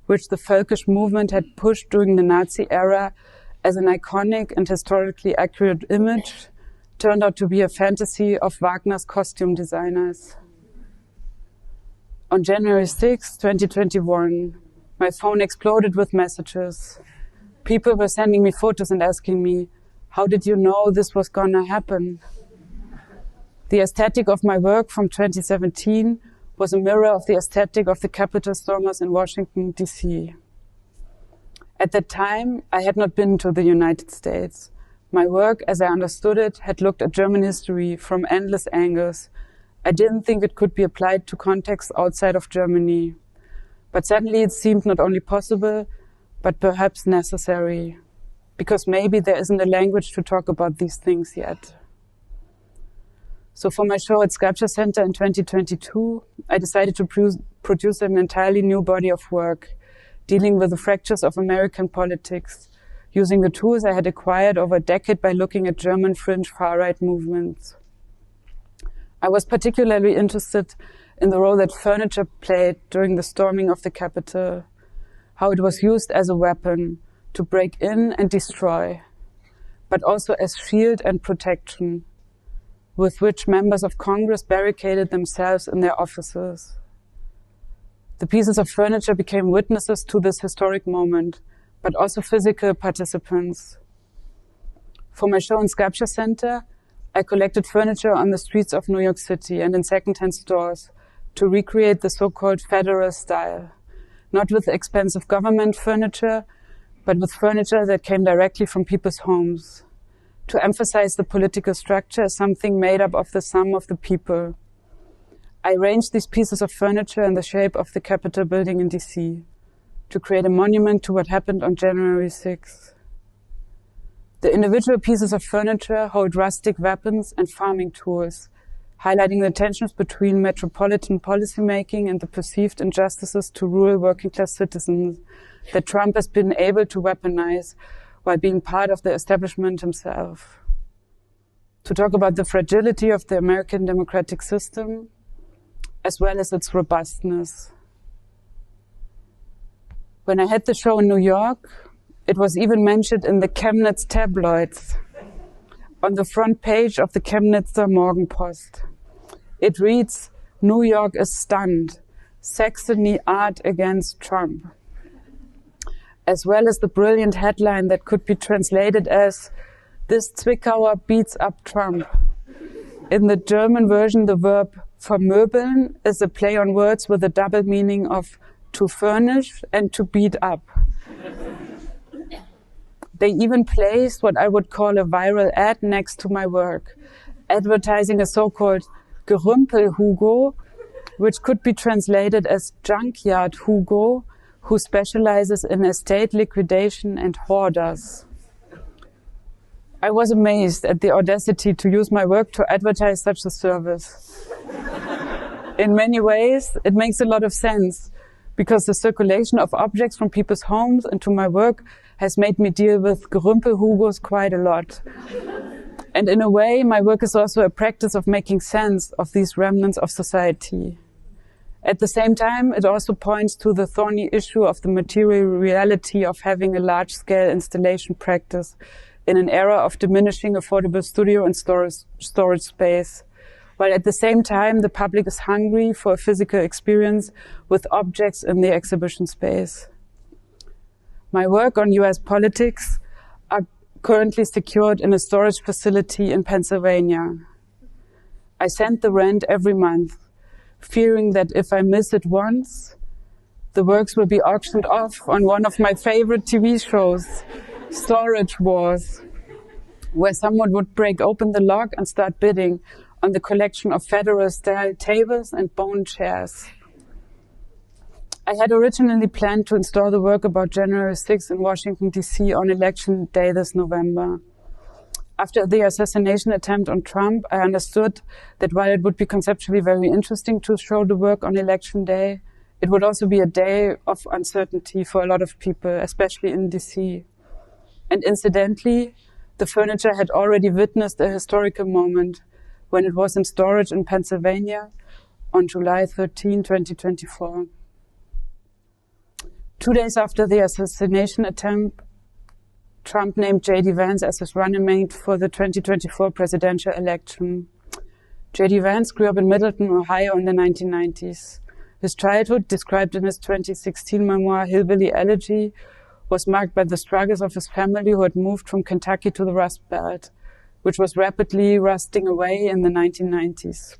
which the Völkisch movement had pushed during the Nazi era as an iconic and historically accurate image, turned out to be a fantasy of Wagner's costume designers. On January 6, 2021, my phone exploded with messages. People were sending me photos and asking me, "How did you know this was gonna happen?" The aesthetic of my work from 2017 was a mirror of the aesthetic of the Capitol stormers in Washington, D.C. At that time, I had not been to the United States. My work, as I understood it, had looked at German history from endless angles. I didn't think it could be applied to contexts outside of Germany. But suddenly it seemed not only possible, but perhaps necessary. Because maybe there isn't a language to talk about these things yet. So for my show at Sculpture Center in 2022, I decided to produce an entirely new body of work, dealing with the fractures of American politics, using the tools I had acquired over a decade by looking at German fringe far-right movements. I was particularly interested in the role that furniture played during the storming of the Capitol, how it was used as a weapon to break in and destroy, but also as shield and protection, with which members of Congress barricaded themselves in their offices. The pieces of furniture became witnesses to this historic moment, but also physical participants. For my show in Sculpture Center, I collected furniture on the streets of New York City and in secondhand stores to recreate the so-called federal style, not with expensive government furniture, but with furniture that came directly from people's homes, to emphasize the political structure as something made up of the sum of the people. I arranged these pieces of furniture in the shape of the Capitol building in DC to create a monument to what happened on January 6th. The individual pieces of furniture hold rustic weapons and farming tools, highlighting the tensions between metropolitan policymaking and the perceived injustices to rural working-class citizens that Trump has been able to weaponize while being part of the establishment himself. To talk about the fragility of the American democratic system, as well as its robustness. When I had the show in New York, it was even mentioned in the Chemnitz tabloids, on the front page of the Chemnitzer Morgenpost. It reads, "New York is stunned. Saxony art against Trump." As well as the brilliant headline that could be translated as, "This Zwickauer beats up Trump." In the German version, the verb vermöbeln is a play on words with a double meaning of to furnish and to beat up. They even placed what I would call a viral ad next to my work, advertising a so-called Gerümpel-Hugo, which could be translated as junkyard Hugo, who specializes in estate liquidation and hoarders. I was amazed at the audacity to use my work to advertise such a service. In many ways, it makes a lot of sense, because the circulation of objects from people's homes into my work has made me deal with Gerümpel-Hugos quite a lot. And in a way, my work is also a practice of making sense of these remnants of society. At the same time, it also points to the thorny issue of the material reality of having a large-scale installation practice in an era of diminishing affordable studio and storage space, while at the same time the public is hungry for a physical experience with objects in the exhibition space. My work on US politics are currently secured in a storage facility in Pennsylvania. I send the rent every month, fearing that if I miss it once, the works will be auctioned off on one of my favorite TV shows, Storage Wars, where someone would break open the lock and start bidding on the collection of Federal-style tables and bone chairs. I had originally planned to install the work about January 6th in Washington, D.C. on Election Day this November. After the assassination attempt on Trump, I understood that while it would be conceptually very interesting to show the work on Election Day, it would also be a day of uncertainty for a lot of people, especially in D.C. And incidentally, the furniture had already witnessed a historical moment when it was in storage in Pennsylvania on July 13, 2024. 2 days after the assassination attempt, Trump named J.D. Vance as his running mate for the 2024 presidential election. J.D. Vance grew up in Middleton, Ohio in the 1990s. His childhood, described in his 2016 memoir, Hillbilly Elegy, was marked by the struggles of his family who had moved from Kentucky to the Rust Belt, which was rapidly rusting away in the 1990s.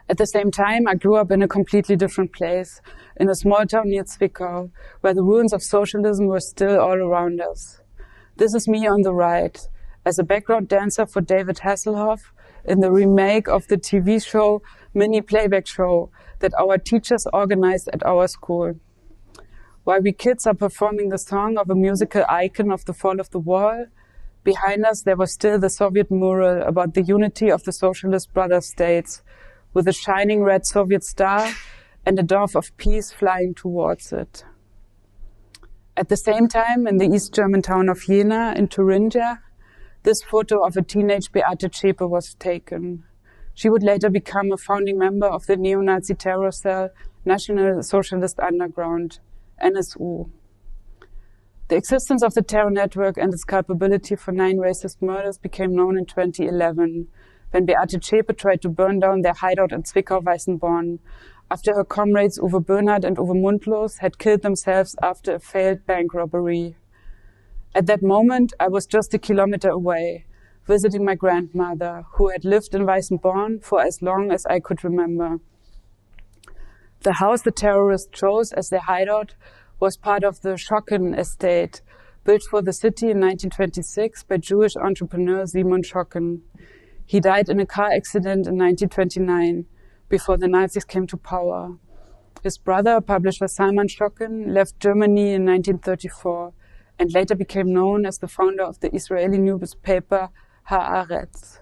At the same time, I grew up in a completely different place, in a small town near Zwickau, where the ruins of socialism were still all around us. This is me on the right, as a background dancer for David Hasselhoff in the remake of the TV show Mini Playback Show that our teachers organized at our school. While we kids are performing the song of a musical icon of the fall of the wall, behind us there was still the Soviet mural about the unity of the socialist brother states, with a shining red Soviet star and a dove of peace flying towards it. At the same time, in the East German town of Jena in Thuringia, this photo of a teenage Beate Zschäpe was taken. She would later become a founding member of the neo-Nazi terror cell National Socialist Underground, NSU. The existence of the terror network and its culpability for 9 racist murders became known in 2011, when Beate Zschäpe tried to burn down their hideout in Zwickau-Weißenborn, after her comrades Uwe Böhnhardt and Uwe Mundlos had killed themselves after a failed bank robbery. At that moment, I was just a kilometer away, visiting my grandmother, who had lived in Weißenborn for as long as I could remember. The house the terrorists chose as their hideout was part of the Schocken estate, built for the city in 1926 by Jewish entrepreneur Simon Schocken. He died in a car accident in 1929, before the Nazis came to power. His brother, publisher Salman Schocken, left Germany in 1934 and later became known as the founder of the Israeli newspaper Haaretz.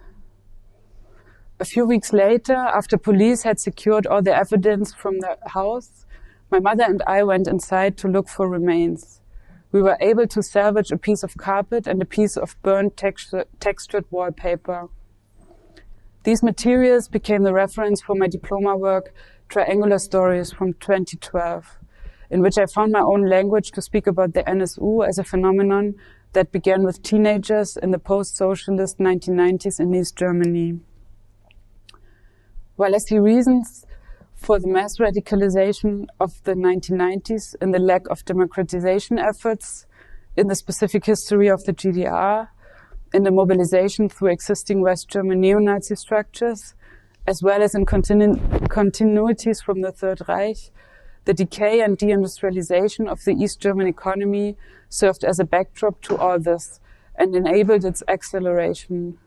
A few weeks later, after police had secured all the evidence from the house, my mother and I went inside to look for remains. We were able to salvage a piece of carpet and a piece of burnt textured wallpaper. These materials became the reference for my diploma work, Triangular Stories, from 2012, in which I found my own language to speak about the NSU as a phenomenon that began with teenagers in the post-socialist 1990s in East Germany. While I see reasons for the mass radicalization of the 1990s in the lack of democratization efforts, in the specific history of the GDR, in the mobilization through existing West German neo-Nazi structures, as well as in continuities from the Third Reich, the decay and deindustrialization of the East German economy served as a backdrop to all this and enabled its acceleration.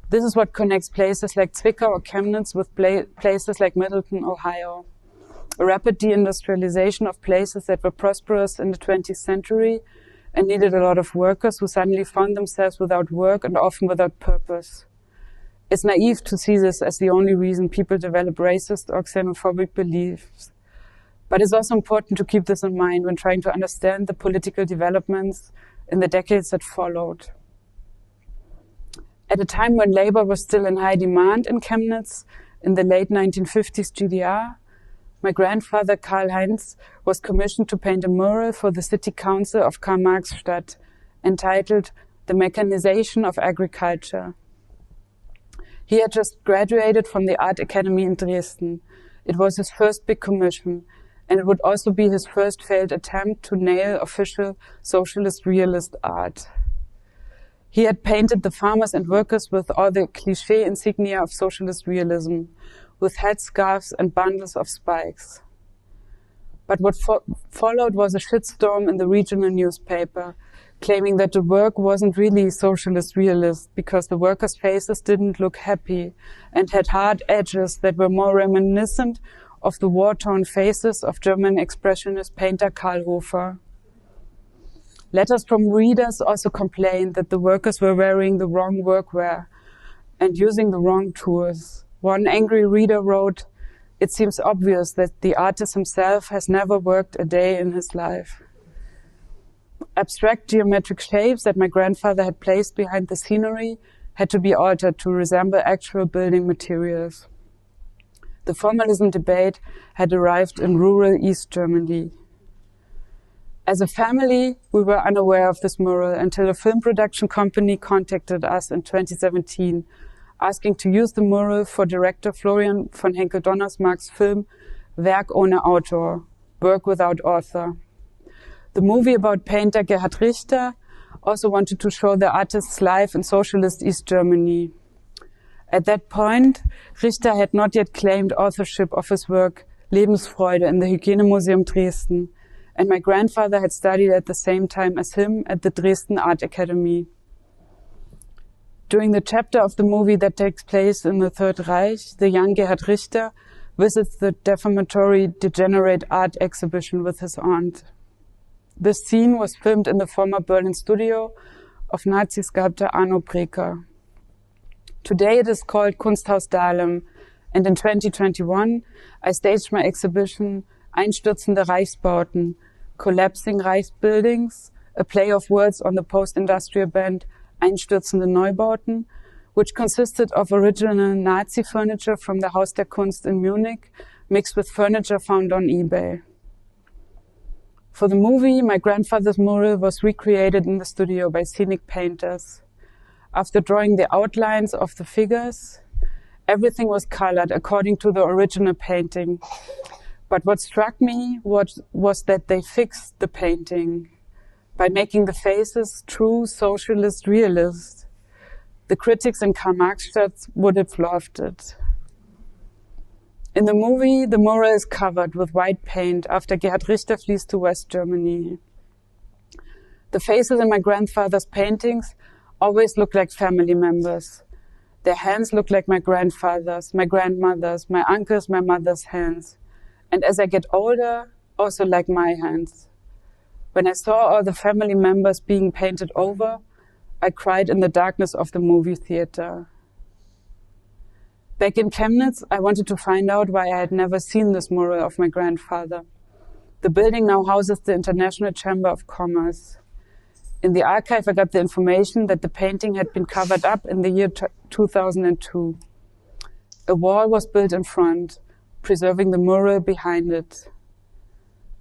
This is what connects places like Zwickau or Chemnitz with places like Middleton, Ohio. A rapid deindustrialization of places that were prosperous in the 20th century and needed a lot of workers who suddenly found themselves without work and often without purpose. It's naive to see this as the only reason people develop racist or xenophobic beliefs. But it's also important to keep this in mind when trying to understand the political developments in the decades that followed. At a time when labor was still in high demand in Chemnitz, in the late 1950s GDR, my grandfather Karl-Heinz was commissioned to paint a mural for the city council of Karl-Marx-Stadt entitled The Mechanization of Agriculture. He had just graduated from the Art Academy in Dresden. It was his first big commission, and it would also be his first failed attempt to nail official socialist realist art. He had painted the farmers and workers with all the cliché insignia of socialist realism, with headscarves and bundles of spikes. But what followed was a shitstorm in the regional newspaper, claiming that the work wasn't really socialist realist because the workers' faces didn't look happy and had hard edges that were more reminiscent of the war-torn faces of German expressionist painter Karl Hofer. Letters from readers also complained that the workers were wearing the wrong workwear and using the wrong tools. One angry reader wrote, "It seems obvious that the artist himself has never worked a day in his life." Abstract geometric shapes that my grandfather had placed behind the scenery had to be altered to resemble actual building materials. The formalism debate had arrived in rural East Germany. As a family, we were unaware of this mural until a film production company contacted us in 2017, asking to use the mural for director Florian von Henkel-Donnersmarck's film Werk ohne Autor, Work Without Author. The movie about painter Gerhard Richter also wanted to show the artist's life in socialist East Germany. At that point, Richter had not yet claimed authorship of his work Lebensfreude in the Hygienemuseum Dresden, and my grandfather had studied at the same time as him at the Dresden Art Academy. During the chapter of the movie that takes place in the Third Reich, the young Gerhard Richter visits the defamatory degenerate art exhibition with his aunt. This scene was filmed in the former Berlin studio of Nazi sculptor Arno Breker. Today it is called Kunsthaus Dahlem, and in 2021 I staged my exhibition Einstürzende Reichsbauten, Collapsing Reichsbuildings, a play of words on the post-industrial band Einstürzende Neubauten, which consisted of original Nazi furniture from the Haus der Kunst in Munich, mixed with furniture found on eBay. For the movie, my grandfather's mural was recreated in the studio by scenic painters. After drawing the outlines of the figures, everything was colored according to the original painting. But what struck me was that they fixed the painting by making the faces true socialist realist. The critics in Karl-Marx-Stadt would have loved it. In the movie, the mural is covered with white paint after Gerhard Richter flees to West Germany. The faces in my grandfather's paintings always look like family members. Their hands look like my grandfather's, my grandmother's, my uncle's, my mother's hands. And as I get older, also like my hands. When I saw all the family members being painted over, I cried in the darkness of the movie theater. Back in Chemnitz, I wanted to find out why I had never seen this mural of my grandfather. The building now houses the International Chamber of Commerce. In the archive, I got the information that the painting had been covered up in the year 2002. A wall was built in front, preserving the mural behind it.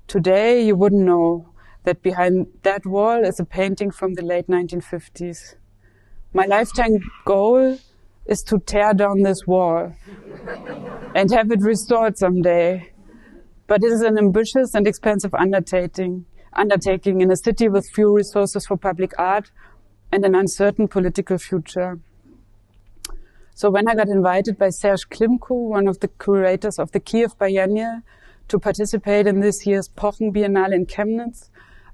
Today, you wouldn't know that behind that wall is a painting from the late 1950s. My lifetime goal is to tear down this wall and have it restored someday. But it is an ambitious and expensive undertaking in a city with few resources for public art and an uncertain political future. So when I got invited by Serge Klimko, one of the curators of the Kiev Biennial, to participate in this year's Pochen Biennale in Chemnitz,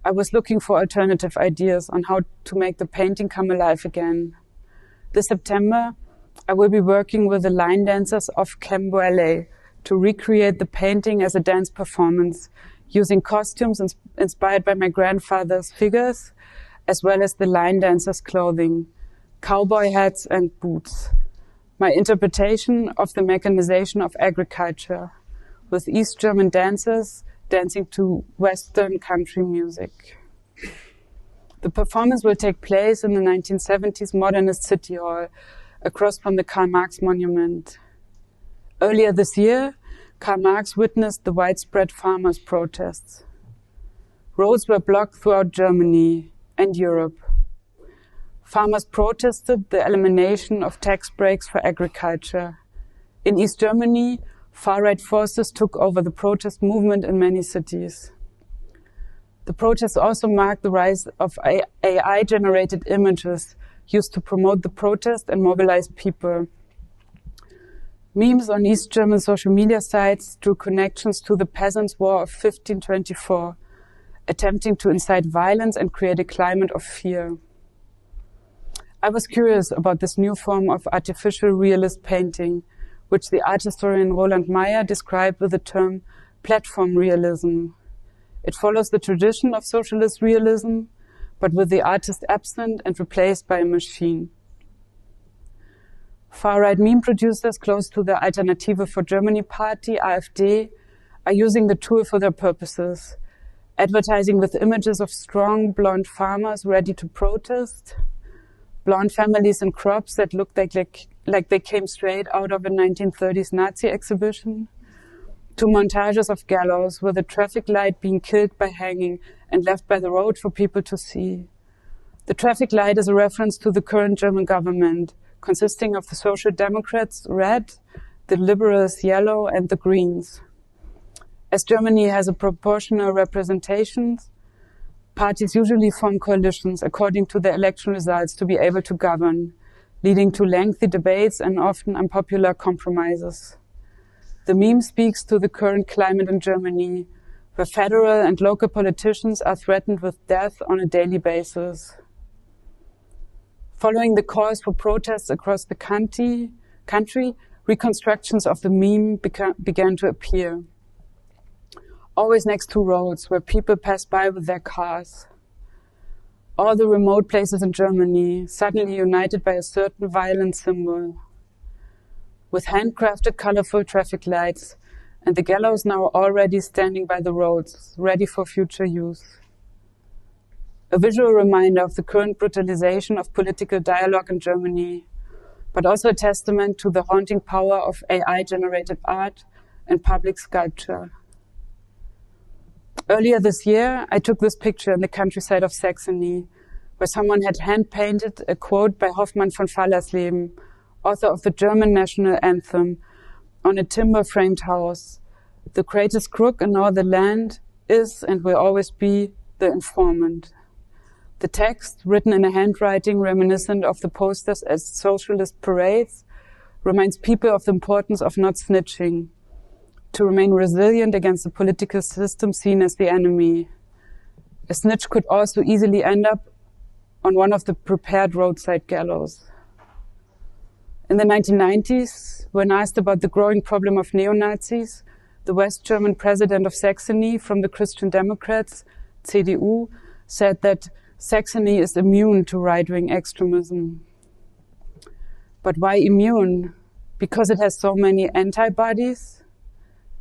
I was looking for alternative ideas on how to make the painting come alive again. This September, I will be working with the line dancers of Chem Ballet to recreate the painting as a dance performance, using costumes inspired by my grandfather's figures, as well as the line dancers' clothing, cowboy hats and boots. my interpretation of the mechanization of agriculture, with East German dancers dancing to Western country music. The performance will take place in the 1970s modernist city hall, across from the Karl Marx monument. Earlier this year, Karl Marx witnessed the widespread farmers' protests. Roads were blocked throughout Germany and Europe. Farmers protested the elimination of tax breaks for agriculture. In East Germany, far-right forces took over the protest movement in many cities. The protests also marked the rise of AI-generated images used to promote the protest and mobilize people. Memes on East German social media sites drew connections to the Peasants' War of 1524, attempting to incite violence and create a climate of fear. I was curious about this new form of artificial realist painting, which the art historian Roland Meyer described with the term platform realism. It follows the tradition of socialist realism, but with the artist absent and replaced by a machine. Far-right meme producers close to the Alternative for Germany party, AfD, are using the tool for their purposes, advertising with images of strong blonde farmers ready to protest, blonde families in crops that looked like they came straight out of a 1930s Nazi exhibition, to montages of gallows with a traffic light being killed by hanging and left by the road for people to see. The traffic light is a reference to the current German government, consisting of the Social Democrats, red, the Liberals, yellow, and the Greens. As Germany has a proportional representation, parties usually form coalitions according to the election results to be able to govern, leading to lengthy debates and often unpopular compromises. The meme speaks to the current climate in Germany, where federal and local politicians are threatened with death on a daily basis. Following the calls for protests across the country, reconstructions of the meme began to appear. Always next to roads where people pass by with their cars. All the remote places in Germany suddenly united by a certain violent symbol. With handcrafted colorful traffic lights and the gallows now already standing by the roads, ready for future use. A visual reminder of the current brutalization of political dialogue in Germany, but also a testament to the haunting power of AI-generated art and public sculpture. Earlier this year, I took this picture in the countryside of Saxony, where someone had hand-painted a quote by Hoffmann von Fallersleben, author of the German national anthem, on a timber-framed house. The greatest crook in all the land is and will always be the informant. The text, written in a handwriting reminiscent of the posters at socialist parades, reminds people of the importance of not snitching, to remain resilient against the political system seen as the enemy. A snitch could also easily end up on one of the prepared roadside gallows. In the 1990s, when asked about the growing problem of neo-Nazis, the West German president of Saxony from the Christian Democrats, CDU, said that Saxony is immune to right-wing extremism. But why immune? Because it has so many antibodies?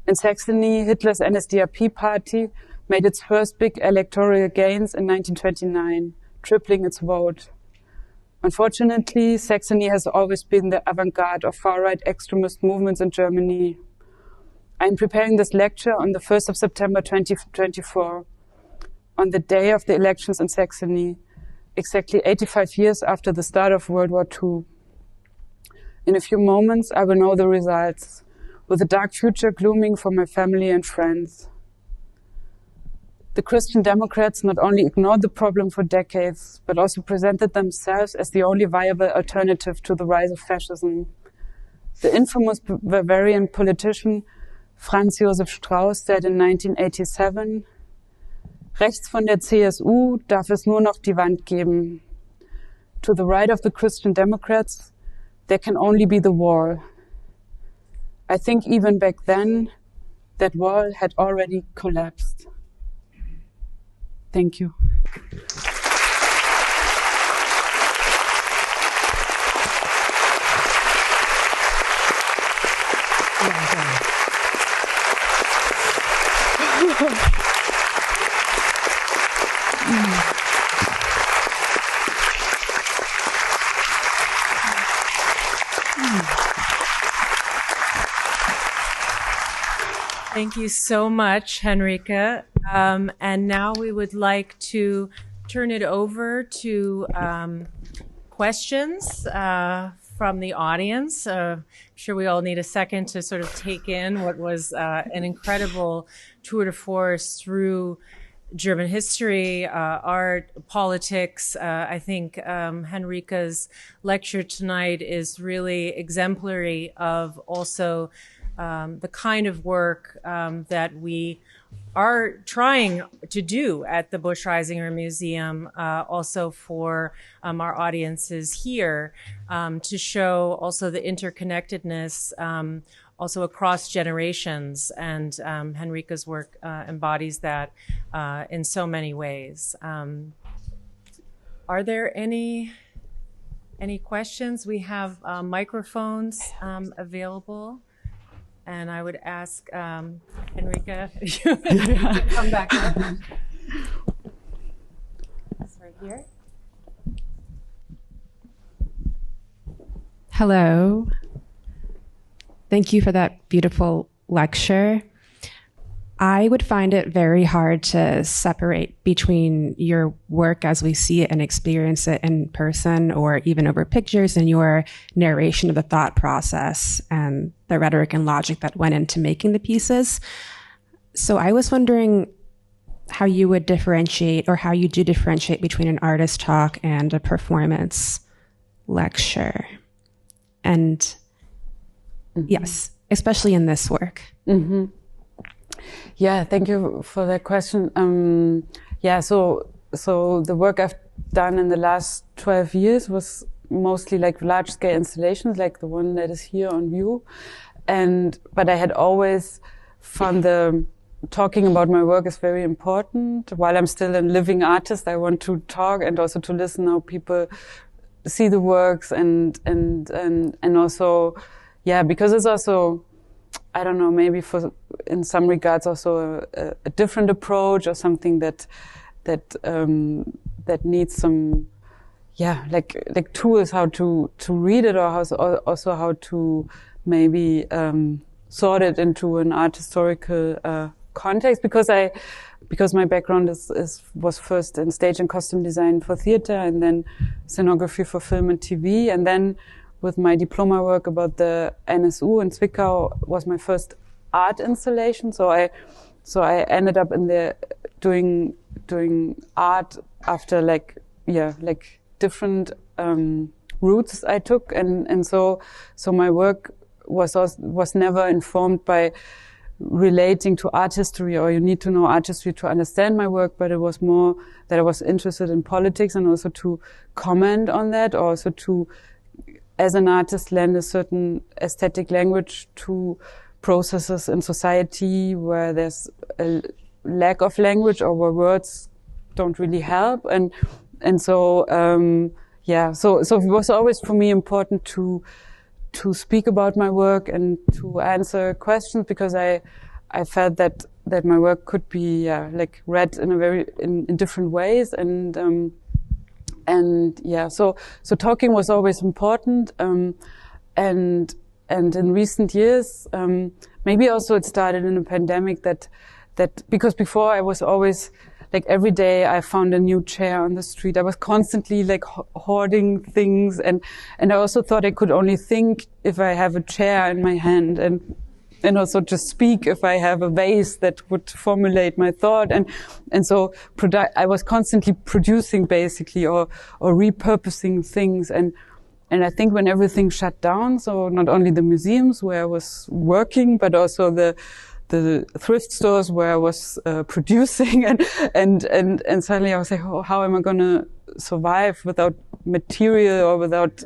In Saxony, Hitler's NSDAP party made its first big electoral gains in 1929, tripling its vote. Unfortunately, Saxony has always been the avant-garde of far-right extremist movements in Germany. I'm preparing this lecture on the 1st of September 2024, on the day of the elections in Saxony, exactly 85 years after the start of World War II. In a few moments, I will know the results, with a dark future glooming for my family and friends. The Christian Democrats not only ignored the problem for decades, but also presented themselves as the only viable alternative to the rise of fascism. The infamous Bavarian politician Franz Josef Strauß said in 1987, "Rechts von der CSU darf es nur noch die Wand geben. To the right of the Christian Democrats, there can only be the wall." I think even back then, that wall had already collapsed. Thank you. Thank you so much, Henrike. And now we would like to turn it over to questions from the audience. I'm sure we all need a second to sort of take in what was an incredible tour de force through German history, art, politics. I think Henrike's lecture tonight is really exemplary of also the kind of work that we are trying to do at the Busch-Reisinger Museum, also for our audiences here, to show also the interconnectedness also across generations. And Henrike's work embodies that in so many ways. Are there any questions? We have microphones available. And I would ask Henrike to come back up. That's right here. Hello. Thank you for that beautiful lecture. I would find it very hard to separate between your work as we see it and experience it in person or even over pictures and your narration of the thought process and the rhetoric and logic that went into making the pieces. So I was wondering how you would differentiate or how you do differentiate between an artist talk and a performance lecture. And yes, especially in this work. Mm-hmm. Yeah, thank you for that question. So the work I've done in the last 12 years was mostly like large-scale installations, like the one that is here on view. But I had always found talking about my work is very important. While I'm still a living artist, I want to talk and also to listen how people see the works and also, yeah, because it's also, I don't know, maybe in some regards also a different approach or something that needs some, yeah, like tools how to read it or also how to maybe sort it into an art historical context, because my background was first in stage and costume design for theater and then scenography for film and TV, and then with my diploma work about the NSU in Zwickau was my first art installation. So I ended up in doing art after like different routes I took, and so my work was never informed by relating to art history, or you need to know art history to understand my work, but it was more that I was interested in politics and also to comment on that, or also to, as an artist, lend a certain aesthetic language to processes in society where there's a lack of language or where words don't really help. And so, so it was always for me important to speak about my work and to answer questions, because I felt that my work could be read in different ways, so talking was always important, and in recent years, maybe also it started in a pandemic that because before I was always like every day I found a new chair on the street. I was constantly like hoarding things, and I also thought I could only think if I have a chair in my hand, and also just speak if I have a vase that would formulate my thought, and so I was constantly producing basically or repurposing things, and I think when everything shut down, so not only the museums where I was working, but also the thrift stores where I was producing, and suddenly I was like, oh, how am I going to survive without material or without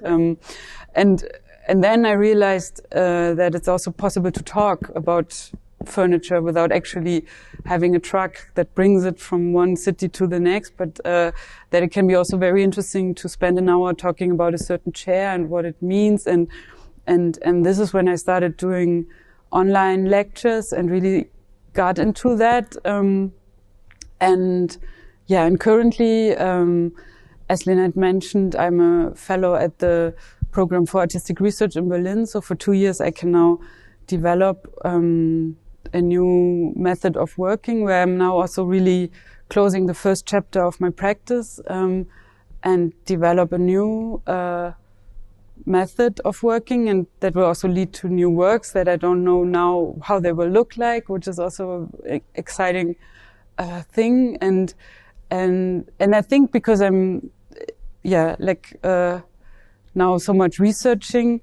and then I realized that it's also possible to talk about furniture without actually having a truck that brings it from one city to the next, but that it can be also very interesting to spend an hour talking about a certain chair and what it means, and this is when I started doing online lectures and really got into that. And currently, as Lynette mentioned, I'm a fellow at the Program for Artistic Research in Berlin. So for 2 years, I can now develop a new method of working, where I'm now also really closing the first chapter of my practice, and develop a new method of working, and that will also lead to new works that I don't know now how they will look like, which is also an exciting thing. And I think because I'm now so much researching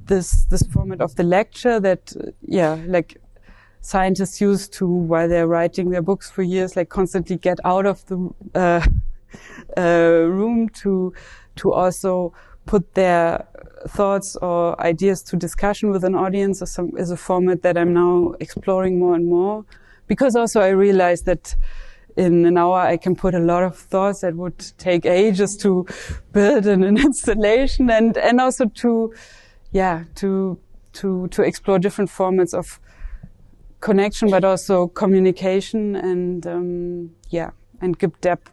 this format of the lecture that scientists use to, while they're writing their books for years, like constantly get out of the room to also put their thoughts or ideas to discussion with an audience is a format that I'm now exploring more and more. Because also I realized that in an hour I can put a lot of thoughts that would take ages to build in an installation, and also to explore different formats of connection, but also communication, and give depth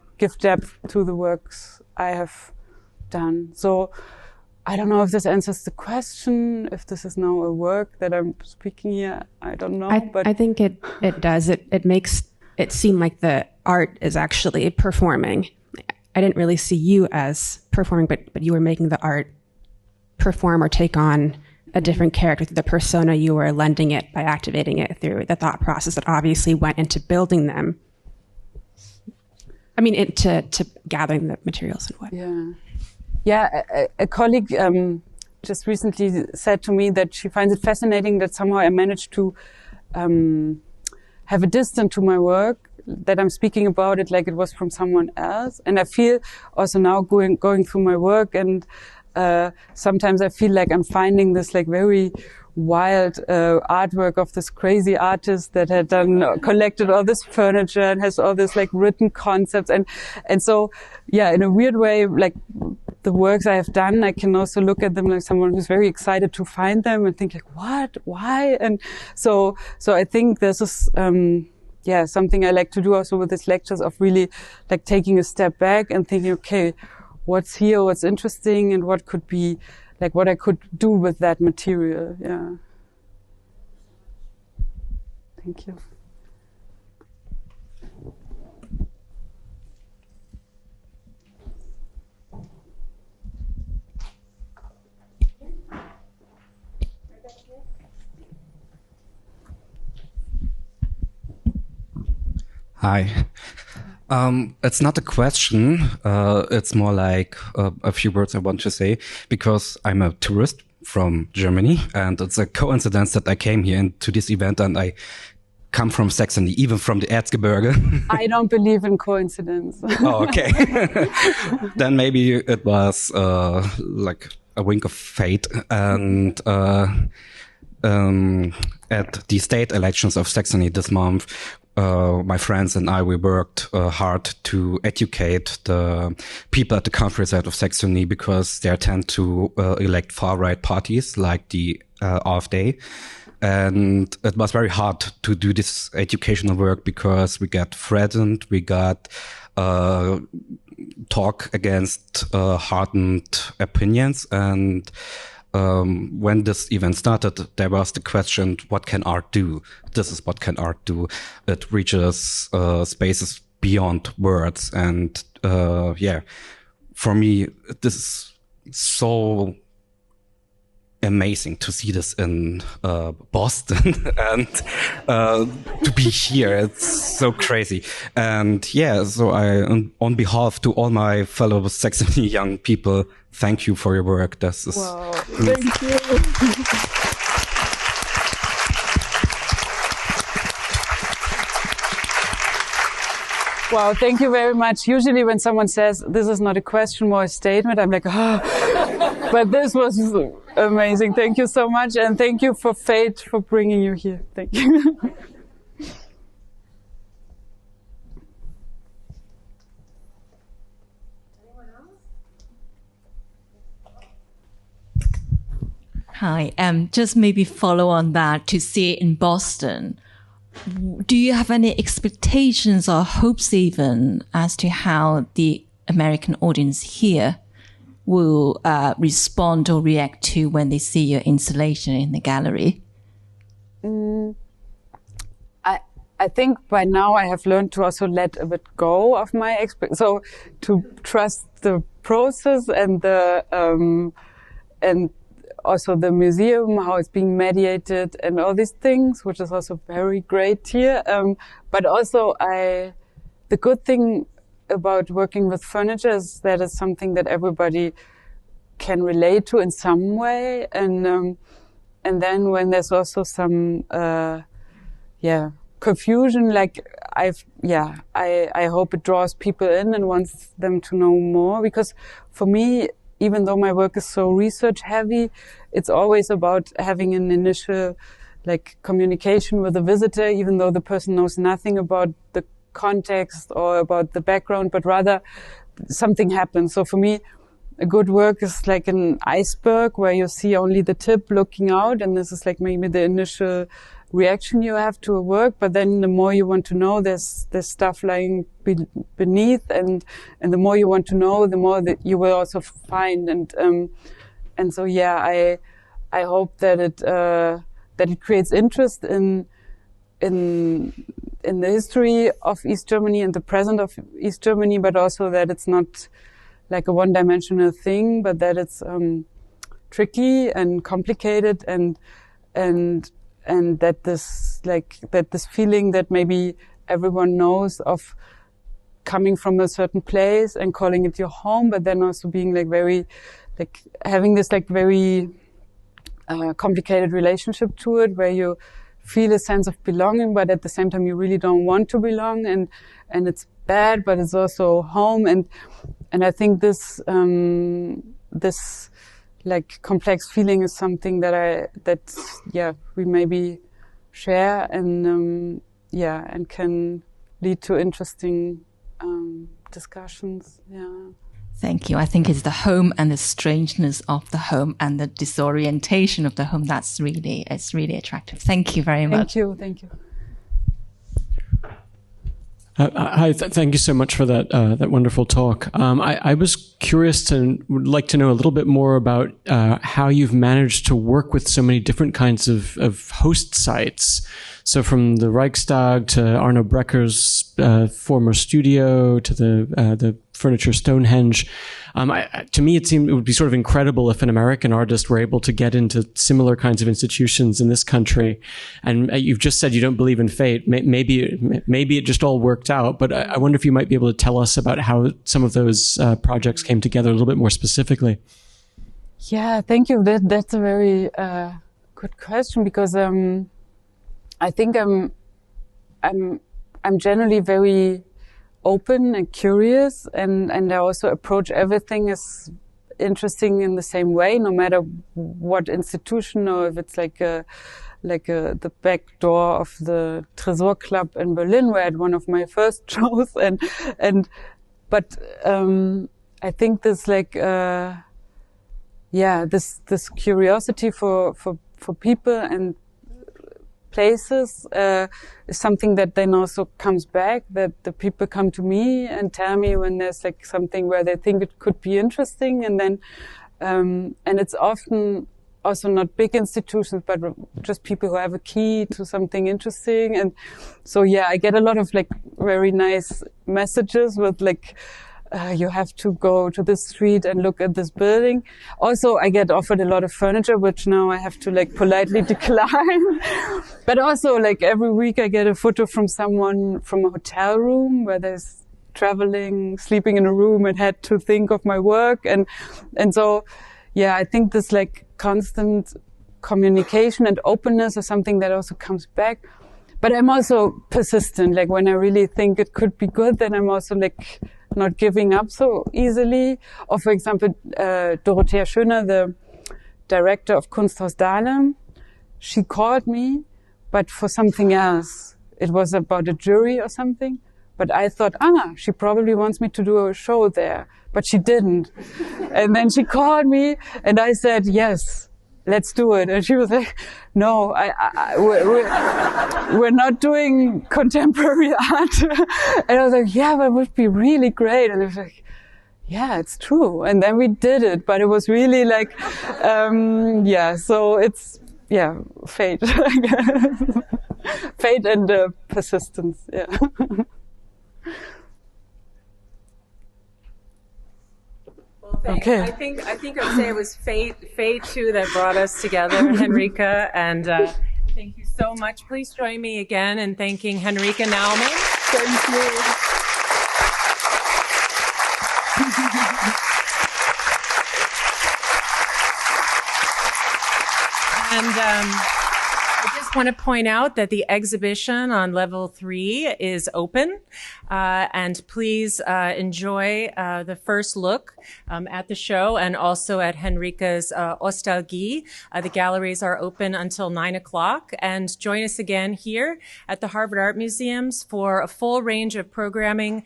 to the works I have done. So I don't know if this answers the question, if this is now a work that I'm speaking here. I don't know. But I think it does. It makes it seem like the art is actually performing. I didn't really see you as performing, but you were making the art perform or take on a different character, the persona you were lending it by activating it through the thought process that obviously went into building them. I mean, into gathering the materials and what. Yeah, a colleague just recently said to me that she finds it fascinating that somehow I managed to have a distance to my work, that I'm speaking about it like it was from someone else. And I feel also now going through my work, and sometimes I feel like I'm finding this like very wild artwork of this crazy artist that had collected all this furniture and has all this like written concepts, and so in a weird way, like the works I have done, I can also look at them like someone who's very excited to find them and think like, what, why? And so I think this is something I like to do also with these lectures, of really like taking a step back and thinking, okay, what's here, what's interesting, and what could be like what I could do with that material. Yeah. Thank you. Hi. It's not a question. It's more like a few words I want to say, because I'm a tourist from Germany, and it's a coincidence that I came here to this event, and I come from Saxony, even from the Erzgebirge. I don't believe in coincidence. Oh, okay. Then maybe it was like a wink of fate. And at the state elections of Saxony this month, my friends and I, we worked hard to educate the people at the countryside of Saxony, because they tend to elect far-right parties like the AfD. And it was very hard to do this educational work, because we got threatened, we got talk against hardened opinions. And when this event started, there was the question, what can art do? This is what can art do. It reaches spaces beyond words. And for me, this is so amazing to see this in Boston and to be here. It's so crazy. And so I, on behalf to all my fellow Saxony young people, thank you for your work. This is wow. Thank you. Wow, thank you very much. Usually when someone says, this is not a question, more a statement, I'm like, oh, but this was amazing. Thank you so much. And thank you for fate for bringing you here. Thank you. Hi, just maybe follow on that to see in Boston, do you have any expectations or hopes even as to how the American audience here will respond or react to when they see your installation in the gallery? I think by now I have learned to also let a bit go of my so to trust the process and and also the museum, how it's being mediated and all these things, which is also very great here. But also the good thing about working with furniture is that it's something that everybody can relate to in some way. And then when there's also some, confusion, like I hope it draws people in and wants them to know more, because for me, even though my work is so research heavy, it's always about having an initial like communication with the visitor, even though the person knows nothing about the context or about the background, but rather something happens. So for me, a good work is like an iceberg where you see only the tip looking out, and this is like maybe the initial reaction you have to a work, but then the more you want to know, there's stuff lying beneath, and the more you want to know, the more that you will also find, and so I hope that it creates interest in the history of East Germany and the present of East Germany, but also that it's not like a one-dimensional thing, but that it's tricky and complicated, and that this feeling that maybe everyone knows of coming from a certain place and calling it your home, but then also being like very, like having this like very complicated relationship to it, where you feel a sense of belonging, but at the same time you really don't want to belong, and it's bad, but it's also home, and I think this like complex feeling is something that we maybe share, and and can lead to interesting discussions. Yeah. Thank you. I think it's the home and the strangeness of the home and the disorientation of the home it's really attractive. Thank you very much. Thank you. Hi, thank you so much for that wonderful talk. I was curious and would like to know a little bit more about how you've managed to work with so many different kinds of host sites. So from the Reichstag to Arno Brecker's former studio to the furniture Stonehenge. To me, it seemed it would be sort of incredible if an American artist were able to get into similar kinds of institutions in this country. And you've just said you don't believe in fate. Maybe it just all worked out. But I wonder if you might be able to tell us about how some of those projects came together a little bit more specifically. Yeah, thank you. That's a very good question, because I think I'm generally very open and curious, and I also approach everything as interesting in the same way, no matter what institution, or if it's like the back door of the Tresor Club in Berlin, where I had one of my first shows, but I think this this curiosity for people and places is something that then also comes back, that the people come to me and tell me when there's like something where they think it could be interesting, and then and it's often also not big institutions, but just people who have a key to something interesting. And so I get a lot of like very nice messages with like you have to go to this street and look at this building. Also, I get offered a lot of furniture, which now I have to like politely decline. But also, like every week I get a photo from someone from a hotel room where there's traveling, sleeping in a room, and had to think of my work. And so, I think this like constant communication and openness is something that also comes back. But I'm also persistent. Like when I really think it could be good, then I'm also like not giving up so easily. Or for example, Dorothea Schöner, the director of Kunsthaus Dahlem, she called me, but for something else. It was about a jury or something. But I thought, she probably wants me to do a show there. But she didn't. And then she called me and I said, yes, let's do it. And she was like, no, we're not doing contemporary art. And I was like, yeah, but it would be really great. And I was like, yeah, it's true. And then we did it, but it was really like, so it's, fate, I guess. Fate and persistence, yeah. Well, okay. I think I'd say it was fate too that brought us together, Henrike, and thank you so much. Please join me again in thanking Henrike Naumann. Thank you. And I just want to point out that the exhibition on level 3 is open, and please enjoy the first look at the show and also at Henrike's Ostalgie. The galleries are open until 9 o'clock, and join us again here at the Harvard Art Museums for a full range of programming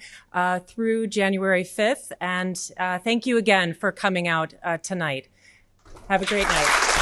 through January 5th. And thank you again for coming out tonight. Have a great night.